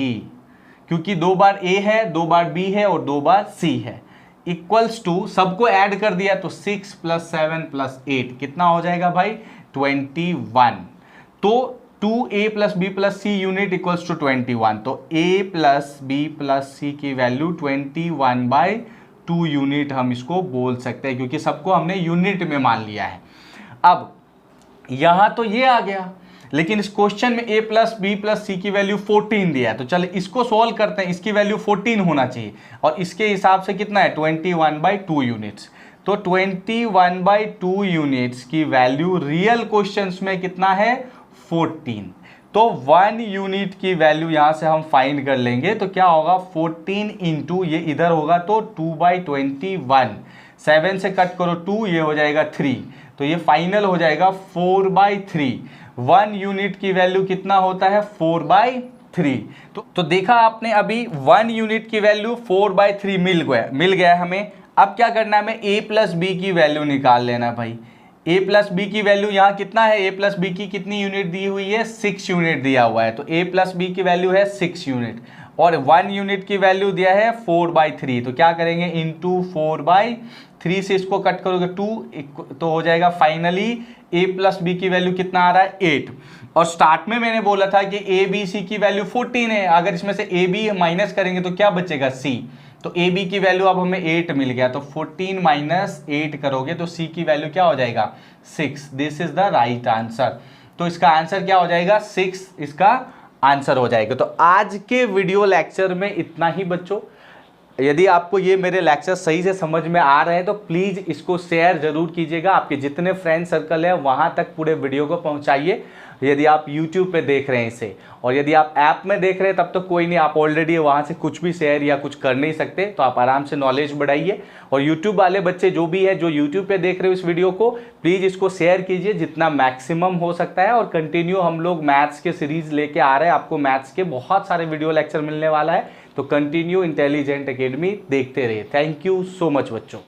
क्योंकि 2 बार a है, 2 बार b है और 2 बार c है, इक्वल्स टू सबको ऐड कर दिया तो 6 प्लस 7 प्लस 8 कितना हो जाएगा भाई 21। तो 2a plus b plus c unit equals to 21। तो a plus b plus c की वैल्यू 21/2 यूनिट हम इसको बोल सकते हैं, क्योंकि सबको हमने यूनिट में मान लिया है। अब यहां तो ये आ गया, लेकिन इस क्वेश्चन में a plus b plus c की वैल्यू 14 दिया है। तो चलिए इसको सॉल्व करते हैं, इसकी वैल्यू 14 होना चाहिए और इसके हिसाब से कितना है 21/2 यूनिट्स। तो 21/2 यूनिट्स की वैल्यू रियल क्वेश्चंस में कितना है 14। तो 1 यूनिट की वैल्यू यहां से हम फाइंड कर लेंगे, तो क्या होगा 14 इंटू ये इधर होगा तो 2/21, 7 से कट करो 2, ये हो जाएगा 3, तो ये फाइनल हो जाएगा 4/3। 1 यूनिट की वैल्यू कितना होता है 4/3। तो देखा आपने, अभी 1 यूनिट की वैल्यू 4/3 मिल गया हमें। अब क्या करना है, हमें a प्लस बी की वैल्यू निकाल लेना भाई। a प्लस बी की वैल्यू यहाँ कितना है, a प्लस बी की कितनी यूनिट दी हुई है 6 यूनिट दिया हुआ है। तो a प्लस बी की वैल्यू है 6 यूनिट और 1 यूनिट की वैल्यू दिया है 4/3। तो क्या करेंगे, इंटू 4/3 से इसको कट करोगे 2, तो हो जाएगा फाइनली a प्लस बी की वैल्यू कितना आ रहा है 8। और स्टार्ट में मैंने बोला था कि a b c की वैल्यू 14 है, अगर इसमें से a b माइनस करेंगे तो क्या बचेगा c। तो a b की वैल्यू अब हमें 8 मिल गया, तो 14 माइनस 8 करोगे तो c की वैल्यू क्या हो जाएगा 6। This is the right answer. तो इसका आंसर क्या हो जाएगा 6, इसका आंसर हो जाएगा। तो आज के वीडियो लेक्चर में इतना ही बच्चों। यदि आपको ये मेरे लेक्चर सही से समझ में आ रहे हैं तो प्लीज़ इसको शेयर जरूर कीजिएगा, आपके जितने फ्रेंड सर्कल है वहाँ तक पूरे वीडियो को पहुँचाइए। यदि आप YouTube पे देख रहे हैं इसे, और यदि आप ऐप में देख रहे हैं तब तो कोई नहीं, आप ऑलरेडी वहाँ से कुछ भी शेयर या कुछ कर नहीं सकते, तो आप आराम से नॉलेज बढ़ाइए। और YouTube वाले बच्चे जो भी है जो YouTube पे देख रहे हो इस वीडियो को, प्लीज़ इसको शेयर कीजिए जितना मैक्सिमम हो सकता है। और कंटिन्यू हम लोग मैथ्स के सीरीज़ लेके आ रहे हैं, आपको मैथ्स के बहुत सारे वीडियो लेक्चर मिलने वाला है। तो कंटिन्यू इंटेलिजेंट एकेडमी देखते रहिए। थैंक यू सो मच बच्चों।